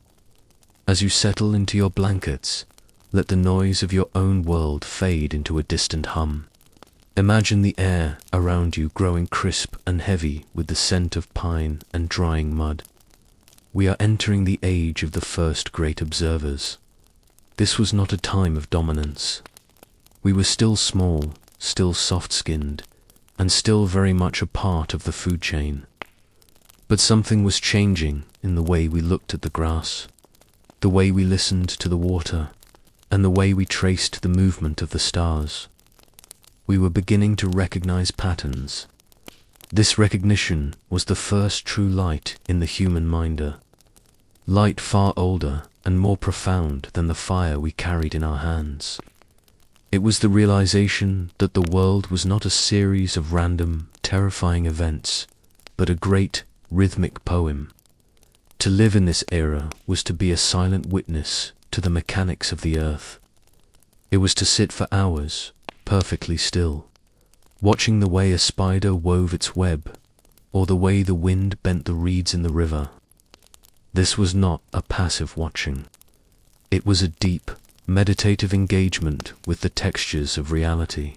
As you settle into your blankets, let the noise of your own world fade into a distant hum. Imagine the air around you growing crisp and heavy with the scent of pine and drying mud. We are entering the age of the first great observers. This was not a time of dominance. We were still small, still soft-skinned, and still very much a part of the food chain. But something was changing in the way we looked at the grass, the way we listened to the water, and the way we traced the movement of the stars. we were beginning to recognize patterns. This recognition was the first true light in the human minder. Light far older and more profound than the fire we carried in our hands. It was the realization that the world was not a series of random, terrifying events, but a great, rhythmic poem. To live in this era was to be a silent witness to the mechanics of the earth. It was to sit for hours, perfectly still, watching the way a spider wove its web, or the way the wind bent the reeds in the river. This was not a passive watching. It was a deep, meditative engagement with the textures of reality.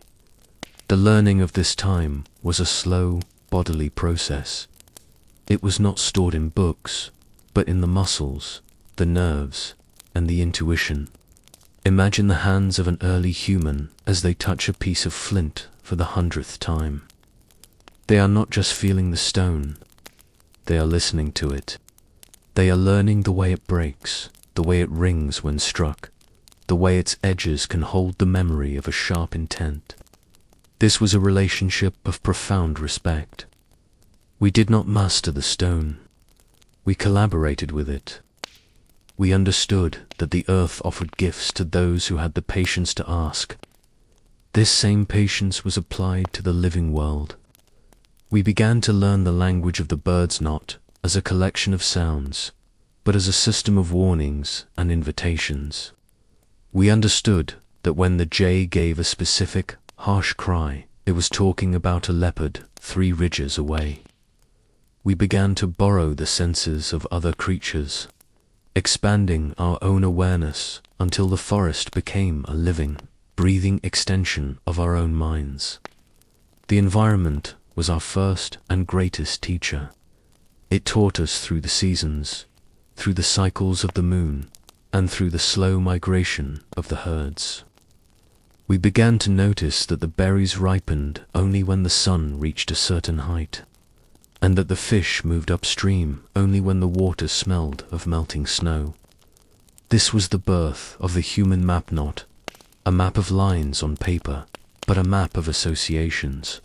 The learning of this time was a slow, bodily process. It was not stored in books, but in the muscles, the nerves, and the intuition. Imagine the hands of an early human as they touch a piece of flint for the 100th time. They are not just feeling the stone, they are listening to it. They are learning the way it breaks, the way it rings when struck, the way its edges can hold the memory of a sharp intent. This was a relationship of profound respect. We did not master the stone. We collaborated with it. We understood that the earth offered gifts to those who had the patience to ask. This same patience was applied to the living world. We began to learn the language of the birds not as a collection of sounds, but as a system of warnings and invitations. We understood that when the jay gave a specific, harsh cry, it was talking about a leopard 3 ridges away. We began to borrow the senses of other creatures, expanding our own awareness until the forest became a living, breathing extension of our own minds. The environment was our first and greatest teacher. It taught us through the seasons, through the cycles of the moon, and through the slow migration of the herds. We began to notice that the berries ripened only when the sun reached a certain height, and that the fish moved upstream only when the water smelled of melting snow. This was the birth of the human map, not a map of lines on paper, but a map of associations.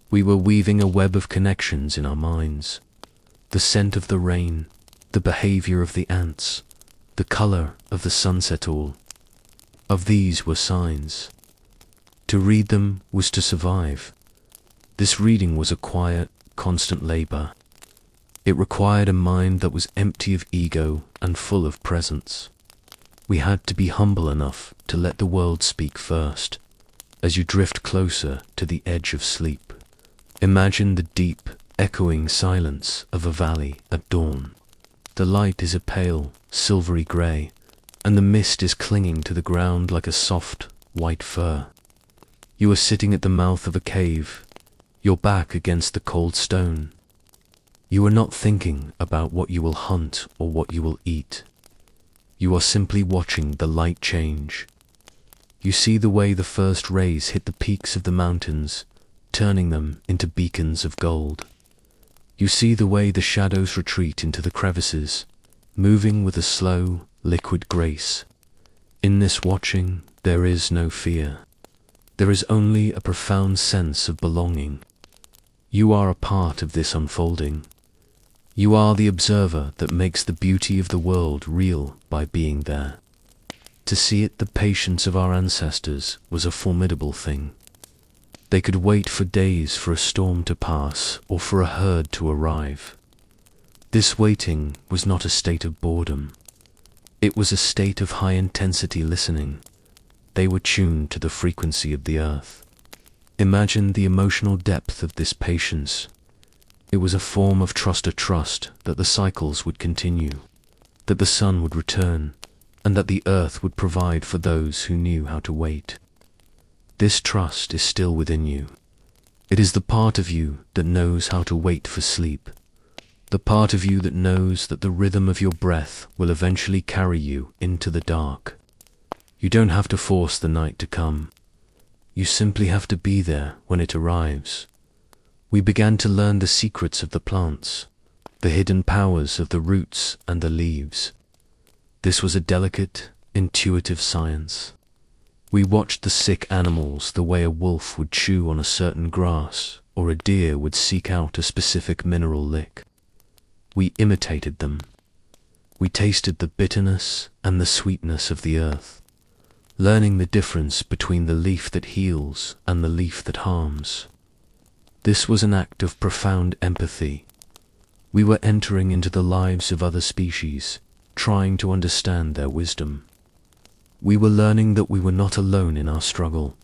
We were weaving a web of connections in our minds. The scent of the rain, the behavior of the ants, the color of the sunset, all of these were signs. To read them was to survive. This reading was a quiet, constant labor. It required a mind that was empty of ego and full of presence. We had to be humble enough to let the world speak first. As you drift closer to the edge of sleep, imagine the deep, echoing silence of a valley at dawn. The light is a pale, silvery gray, and the mist is clinging to the ground like a soft, white fur. You are sitting at the mouth of a cave, your back against the cold stone. You are not thinking about what you will hunt or what you will eat. You are simply watching the light change. You see the way the first rays hit the peaks of the mountains, turning them into beacons of gold. You see the way the shadows retreat into the crevices, moving with a slow, liquid grace. In this watching, there is no fear. There is only a profound sense of belonging. You are a part of this unfolding. You are the observer that makes the beauty of the world real by being there. To see it, the patience of our ancestors was a formidable thing. They could wait for days for a storm to pass or for a herd to arrive. This waiting was not a state of boredom. It was a state of high-intensity listening. They were tuned to the frequency of the earth. Imagine the emotional depth of this patience. It was a form of trust, a trust that the cycles would continue, that the sun would return, and that the earth would provide for those who knew how to wait. This trust is still within you. It is the part of you that knows how to wait for sleep, the part of you that knows that the rhythm of your breath will eventually carry you into the dark. You don't have to force the night to come. You simply have to be there when it arrives. We began to learn the secrets of the plants, the hidden powers of the roots and the leaves. This was a delicate, intuitive science. We watched the sick animals the way a wolf would chew on a certain grass, or a deer would seek out a specific mineral lick. We imitated them. We tasted the bitterness and the sweetness of the earth, learning the difference between the leaf that heals and the leaf that harms. This was an act of profound empathy. We were entering into the lives of other species, trying to understand their wisdom. We were learning that we were not alone in our struggle.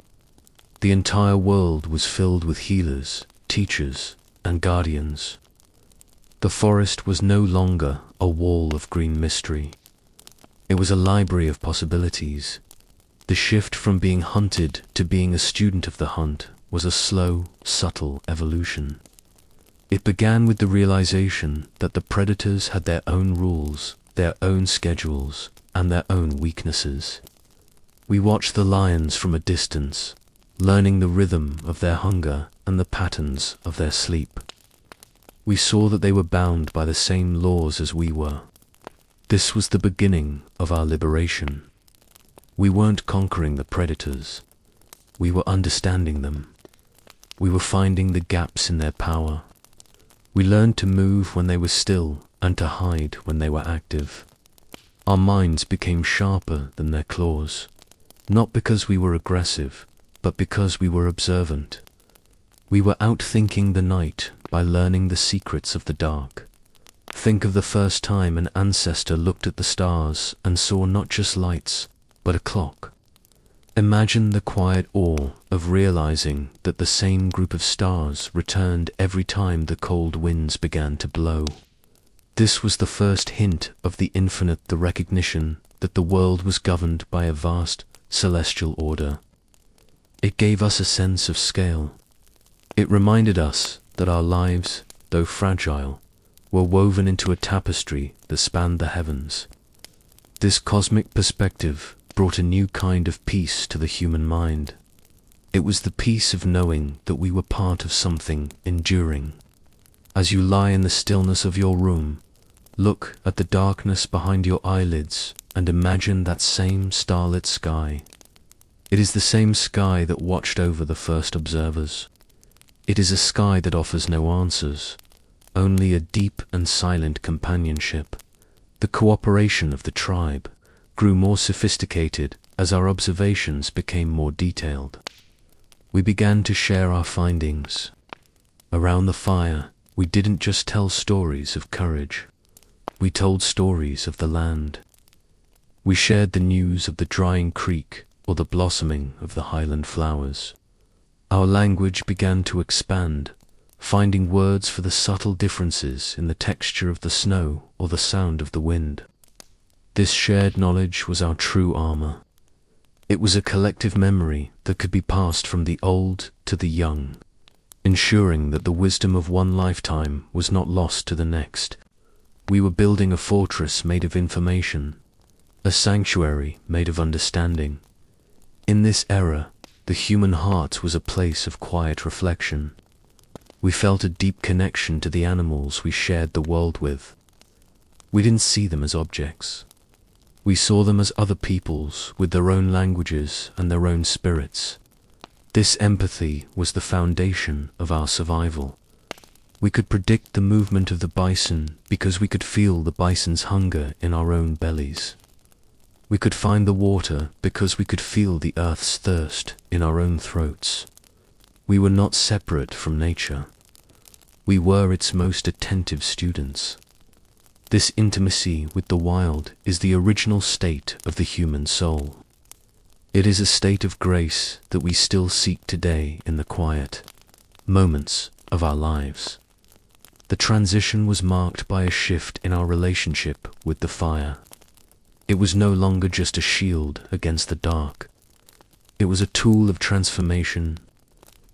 The entire world was filled with healers, teachers, and guardians. The forest was no longer a wall of green mystery. It was a library of possibilities. The shift from being hunted to being a student of the hunt was a slow, subtle evolution. It began with the realization that the predators had their own rules, their own schedules, and their own weaknesses. We watched the lions from a distance, learning the rhythm of their hunger and the patterns of their sleep. We saw that they were bound by the same laws as we were. This was the beginning of our liberation. We weren't conquering the predators. We were understanding them. We were finding the gaps in their power. We learned to move when they were still and to hide when they were active. Our minds became sharper than their claws, not because we were aggressive, but because we were observant. We were outthinking the night by learning the secrets of the dark. Think of the first time an ancestor looked at the stars and saw not just lights, but a clock. Imagine the quiet awe of realizing that the same group of stars returned every time the cold winds began to blow. This was the first hint of the infinite, the recognition that the world was governed by a vast celestial order. It gave us a sense of scale. It reminded us that our lives, though fragile, were woven into a tapestry that spanned the heavens. This cosmic perspective brought a new kind of peace to the human mind. It was the peace of knowing that we were part of something enduring. As you lie in the stillness of your room, look at the darkness behind your eyelids and imagine that same starlit sky. It is the same sky that watched over the first observers. It is a sky that offers no answers, only a deep and silent companionship. The cooperation of the tribe grew more sophisticated as our observations became more detailed. We began to share our findings. Around the fire, we didn't just tell stories of courage. We told stories of the land. We shared the news of the drying creek or the blossoming of the highland flowers. Our language began to expand, finding words for the subtle differences in the texture of the snow or the sound of the wind. This shared knowledge was our true armor. It was a collective memory that could be passed from the old to the young, ensuring that the wisdom of one lifetime was not lost to the next. We were building a fortress made of information, a sanctuary made of understanding. In this era, the human heart was a place of quiet reflection. We felt a deep connection to the animals we shared the world with. We didn't see them as objects. We saw them as other peoples with their own languages and their own spirits. This empathy was the foundation of our survival. We could predict the movement of the bison because we could feel the bison's hunger in our own bellies. We could find the water because we could feel the earth's thirst in our own throats. We were not separate from nature. We were its most attentive students. This intimacy with the wild is the original state of the human soul. It is a state of grace that we still seek today in the quiet moments of our lives. The transition was marked by a shift in our relationship with the fire. It was no longer just a shield against the dark. It was a tool of transformation.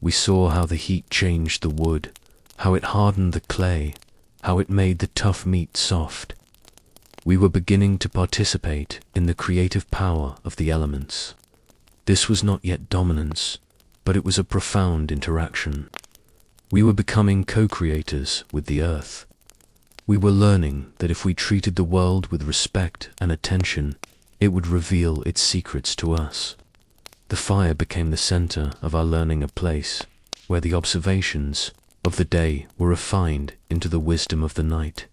We saw how the heat changed the wood, how it hardened the clay, how it made the tough meat soft. We were beginning to participate in the creative power of the elements. This was not yet dominance, but it was a profound interaction. We were becoming co-creators with the earth. We were learning that if we treated the world with respect and attention, it would reveal its secrets to us. The fire became the center of our learning, a place where the observations of the day were refined into the wisdom of the night.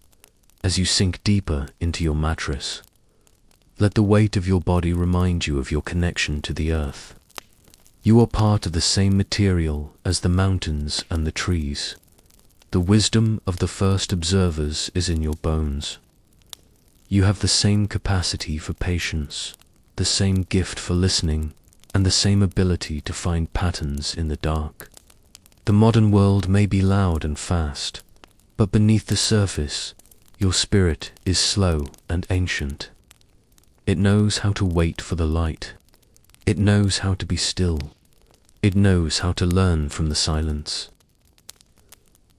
As you sink deeper into your mattress, let the weight of your body remind you of your connection to the earth. You are part of the same material as the mountains and the trees. The wisdom of the first observers is in your bones. You have the same capacity for patience, the same gift for listening, and the same ability to find patterns in the dark. The modern world may be loud and fast, but beneath the surface, your spirit is slow and ancient. It knows how to wait for the light. It knows how to be still. It knows how to learn from the silence.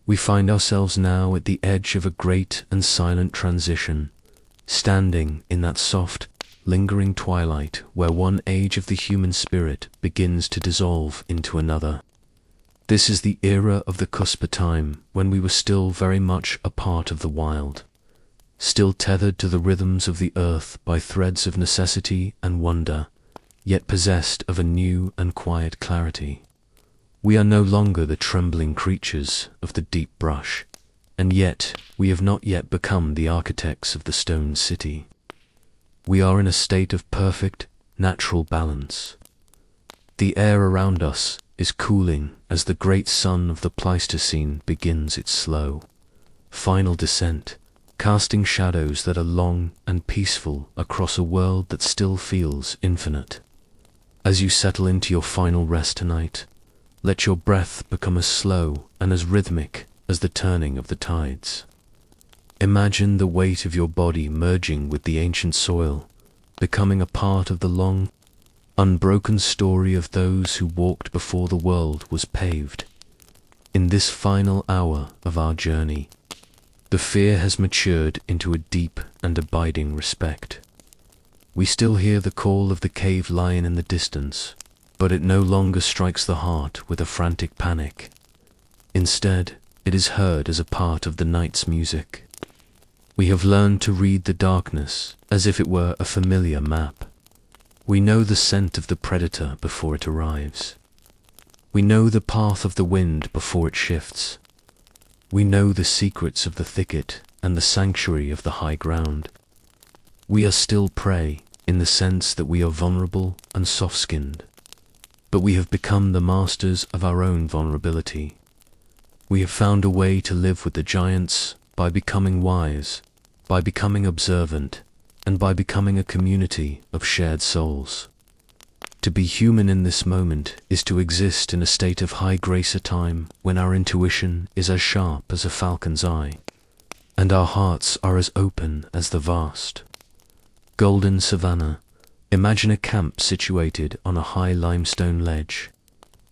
We find ourselves now at the edge of a great and silent transition, standing in that soft, lingering twilight where one age of the human spirit begins to dissolve into another. This is the era of the cusp, a time when we were still very much a part of the wild, still tethered to the rhythms of the earth by threads of necessity and wonder, yet possessed of a new and quiet clarity. We are no longer the trembling creatures of the deep brush, and yet we have not yet become the architects of the stone city. We are in a state of perfect, natural balance. The air around us is cooling as the great sun of the Pleistocene begins its slow, final descent, casting shadows that are long and peaceful across a world that still feels infinite. As you settle into your final rest tonight, let your breath become as slow and as rhythmic as the turning of the tides. Imagine the weight of your body merging with the ancient soil, becoming a part of the long, unbroken story of those who walked before the world was paved. In this final hour of our journey, the fear has matured into a deep and abiding respect. We still hear the call of the cave lion in the distance, but it no longer strikes the heart with a frantic panic. Instead, it is heard as a part of the night's music. We have learned to read the darkness as if it were a familiar map. We know the scent of the predator before it arrives. We know the path of the wind before it shifts. We know the secrets of the thicket and the sanctuary of the high ground. We are still prey in the sense that we are vulnerable and soft-skinned, but we have become the masters of our own vulnerability. We have found a way to live with the giants by becoming wise, by becoming observant, and by becoming a community of shared souls. To be human in this moment is to exist in a state of high grace, a time when our intuition is as sharp as a falcon's eye, and our hearts are as open as the vast, golden savanna. Imagine a camp situated on a high limestone ledge,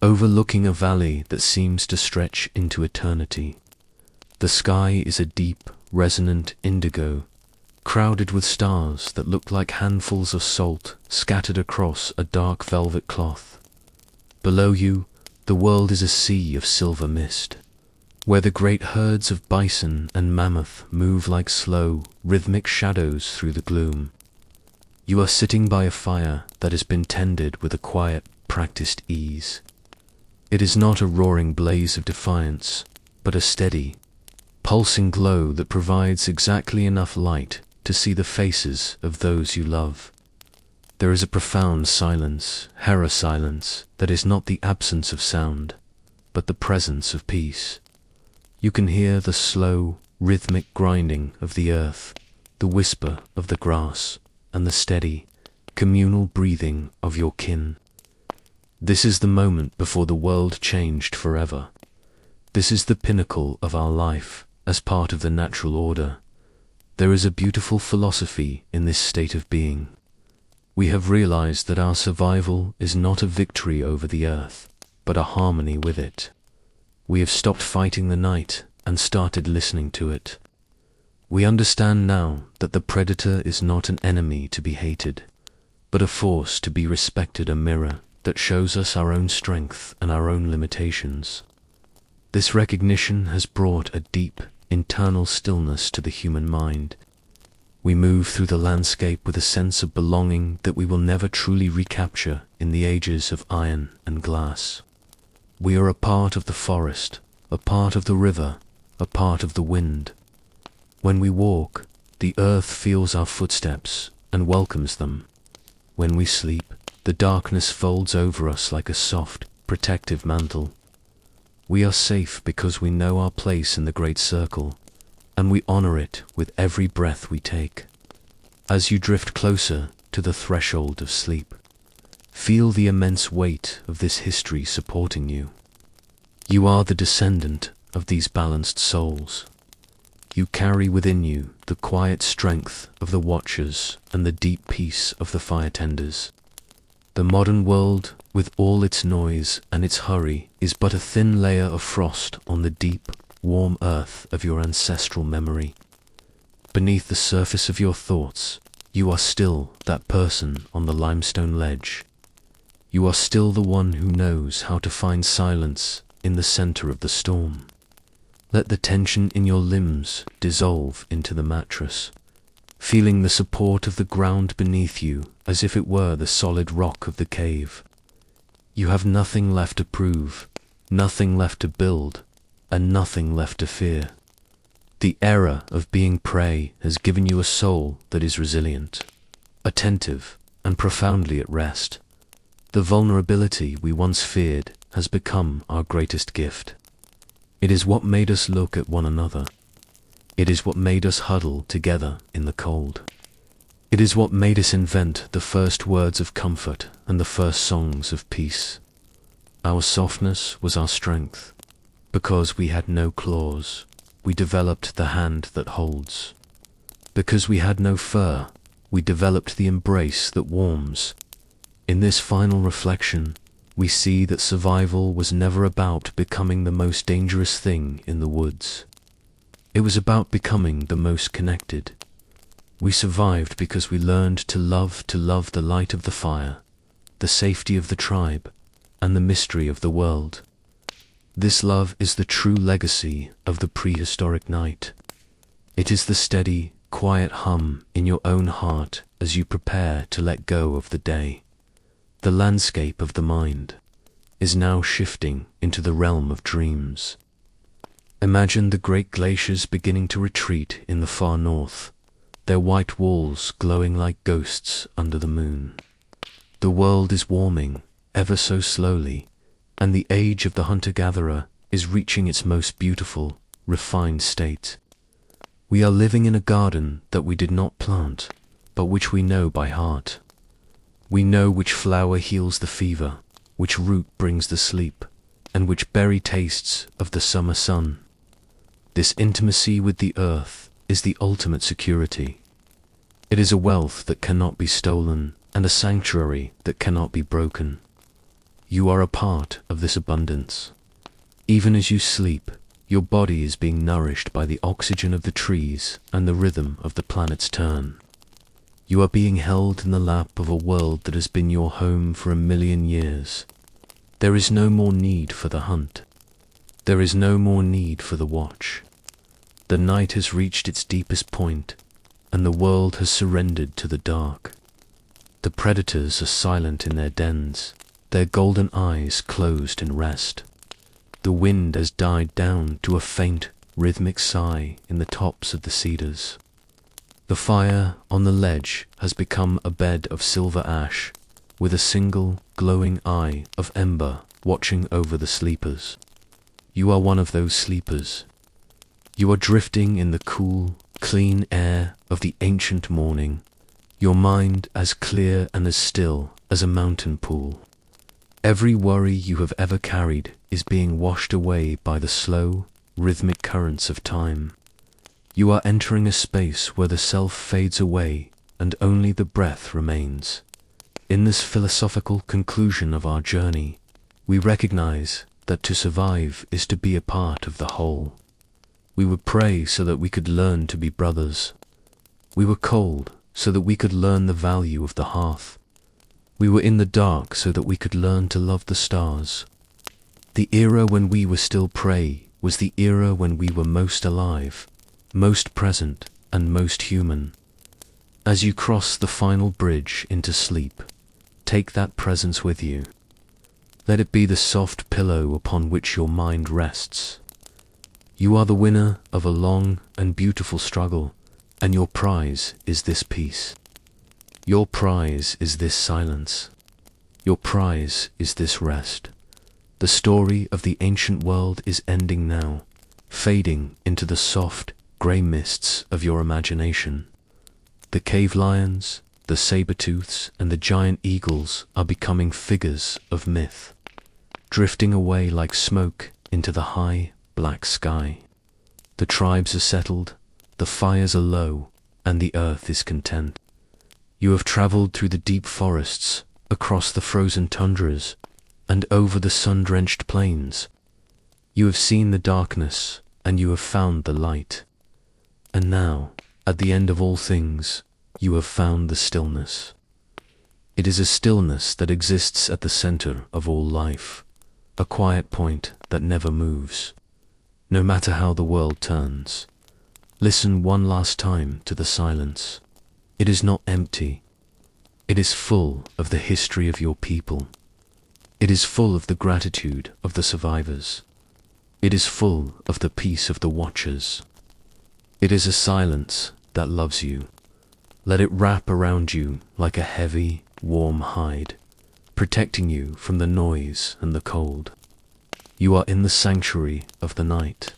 overlooking a valley that seems to stretch into eternity. The sky is a deep, resonant indigo, crowded with stars that look like handfuls of salt scattered across a dark velvet cloth. Below you, the world is a sea of silver mist, where the great herds of bison and mammoth move like slow, rhythmic shadows through the gloom. You are sitting by a fire that has been tended with a quiet, practiced ease. It is not a roaring blaze of defiance, but a steady, pulsing glow that provides exactly enough light to see the faces of those you love. There is a profound silence, Hera silence, that is not the absence of sound, but the presence of peace. You can hear the slow, rhythmic grinding of the earth, the whisper of the grass, and the steady, communal breathing of your kin. This is the moment before the world changed forever. This is the pinnacle of our life as part of the natural order. There is a beautiful philosophy in this state of being. We have realized that our survival is not a victory over the earth, but a harmony with it. We have stopped fighting the night and started listening to it. We understand now that the predator is not an enemy to be hated, but a force to be respected, a mirror that shows us our own strength and our own limitations. This recognition has brought a deep, internal stillness to the human mind. We move through the landscape with a sense of belonging that we will never truly recapture in the ages of iron and glass. We are a part of the forest, a part of the river, a part of the wind. When we walk, the earth feels our footsteps and welcomes them. When we sleep, the darkness folds over us like a soft, protective mantle. We are safe because we know our place in the great circle, and we honor it with every breath we take. As you drift closer to the threshold of sleep, feel the immense weight of this history supporting you. You are the descendant of these balanced souls. You carry within you the quiet strength of the watchers and the deep peace of the fire-tenders. The modern world, with all its noise and its hurry, is but a thin layer of frost on the deep, warm earth of your ancestral memory. Beneath the surface of your thoughts, you are still that person on the limestone ledge. You are still the one who knows how to find silence in the center of the storm. Let the tension in your limbs dissolve into the mattress, feeling the support of the ground beneath you as if it were the solid rock of the cave. You have nothing left to prove, nothing left to build, and nothing left to fear. The era of being prey has given you a soul that is resilient, attentive, and profoundly at rest. The vulnerability we once feared has become our greatest gift. It is what made us look at one another. It is what made us huddle together in the cold. It is what made us invent the first words of comfort and the first songs of peace. Our softness was our strength. Because we had no claws, we developed the hand that holds. Because we had no fur, we developed the embrace that warms. In this final reflection, we see that survival was never about becoming the most dangerous thing in the woods. It was about becoming the most connected. We survived because we learned to love the light of the fire, the safety of the tribe, and the mystery of the world. This love is the true legacy of the prehistoric night. It is the steady, quiet hum in your own heart as you prepare to let go of the day. The landscape of the mind is now shifting into the realm of dreams. Imagine the great glaciers beginning to retreat in the far north, their white walls glowing like ghosts under the moon. The world is warming, ever so slowly, and the age of the hunter-gatherer is reaching its most beautiful, refined state. We are living in a garden that we did not plant, but which we know by heart. We know which flower heals the fever, which root brings the sleep, and which berry tastes of the summer sun. This intimacy with the earth is the ultimate security. It is a wealth that cannot be stolen, and a sanctuary that cannot be broken. You are a part of this abundance. Even as you sleep, your body is being nourished by the oxygen of the trees and the rhythm of the planet's turn. You are being held in the lap of a world that has been your home for 1,000,000 years. There is no more need for the hunt. There is no more need for the watch. The night has reached its deepest point, and the world has surrendered to the dark. The predators are silent in their dens, their golden eyes closed in rest. The wind has died down to a faint, rhythmic sigh in the tops of the cedars. The fire on the ledge has become a bed of silver ash, with a single, glowing eye of ember watching over the sleepers. You are one of those sleepers. You are drifting in the cool, clean air of the ancient morning, your mind as clear and as still as a mountain pool. Every worry you have ever carried is being washed away by the slow, rhythmic currents of time. You are entering a space where the self fades away and only the breath remains. In this philosophical conclusion of our journey, we recognize that to survive is to be a part of the whole. We were prey so that we could learn to be brothers. We were cold so that we could learn the value of the hearth. We were in the dark so that we could learn to love the stars. The era when we were still prey was the era when we were most alive, most present, and most human. As you cross the final bridge into sleep, take that presence with you. Let it be the soft pillow upon which your mind rests. You are the winner of a long and beautiful struggle, and your prize is this peace. Your prize is this silence. Your prize is this rest. The story of the ancient world is ending now, fading into the soft, grey mists of your imagination. The cave lions, the saber-tooths, and the giant eagles are becoming figures of myth, drifting away like smoke into the high, black sky. The tribes are settled, the fires are low, and the earth is content. You have traveled through the deep forests, across the frozen tundras, and over the sun-drenched plains. You have seen the darkness, and you have found the light. And now, at the end of all things, you have found the stillness. It is a stillness that exists at the center of all life, a quiet point that never moves, no matter how the world turns. Listen one last time to the silence. It is not empty. It is full of the history of your people. It is full of the gratitude of the survivors. It is full of the peace of the watchers. It is a silence that loves you. Let it wrap around you like a heavy, warm hide, protecting you from the noise and the cold. You are in the sanctuary of the night.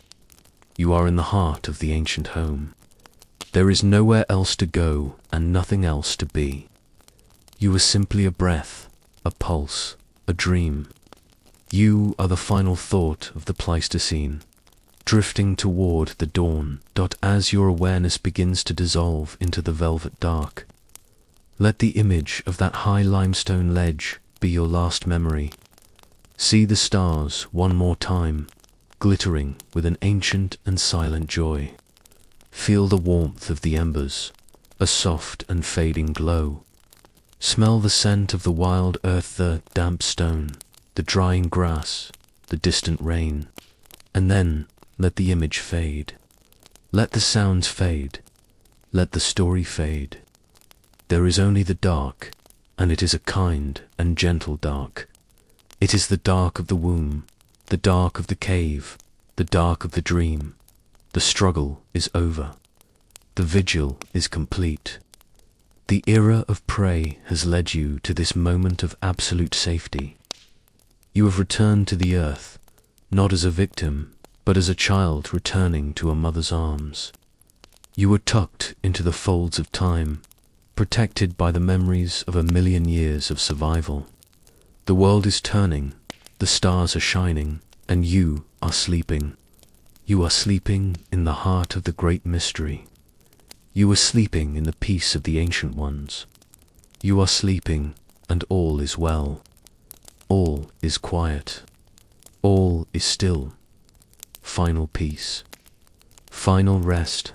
You are in the heart of the ancient home. There is nowhere else to go and nothing else to be. You are simply a breath, a pulse, a dream. You are the final thought of the Pleistocene, drifting toward the dawn. As your awareness begins to dissolve into the velvet dark, let the image of that high limestone ledge be your last memory. See the stars one more time, glittering with an ancient and silent joy. Feel the warmth of the embers, a soft and fading glow. Smell the scent of the wild earth, the damp stone, the drying grass, the distant rain, and then let the image fade. Let the sounds fade. Let the story fade. There is only the dark, and it is a kind and gentle dark. It is the dark of the womb, the dark of the cave, the dark of the dream. The struggle is over. The vigil is complete. The era of prey has led you to this moment of absolute safety. You have returned to the earth, not as a victim, but as a child returning to a mother's arms. You were tucked into the folds of time, protected by the memories of 1,000,000 years of survival. The world is turning, the stars are shining, and you are sleeping. You are sleeping in the heart of the great mystery. You are sleeping in the peace of the ancient ones. You are sleeping, and all is well. All is quiet. All is still. Final peace. Final rest.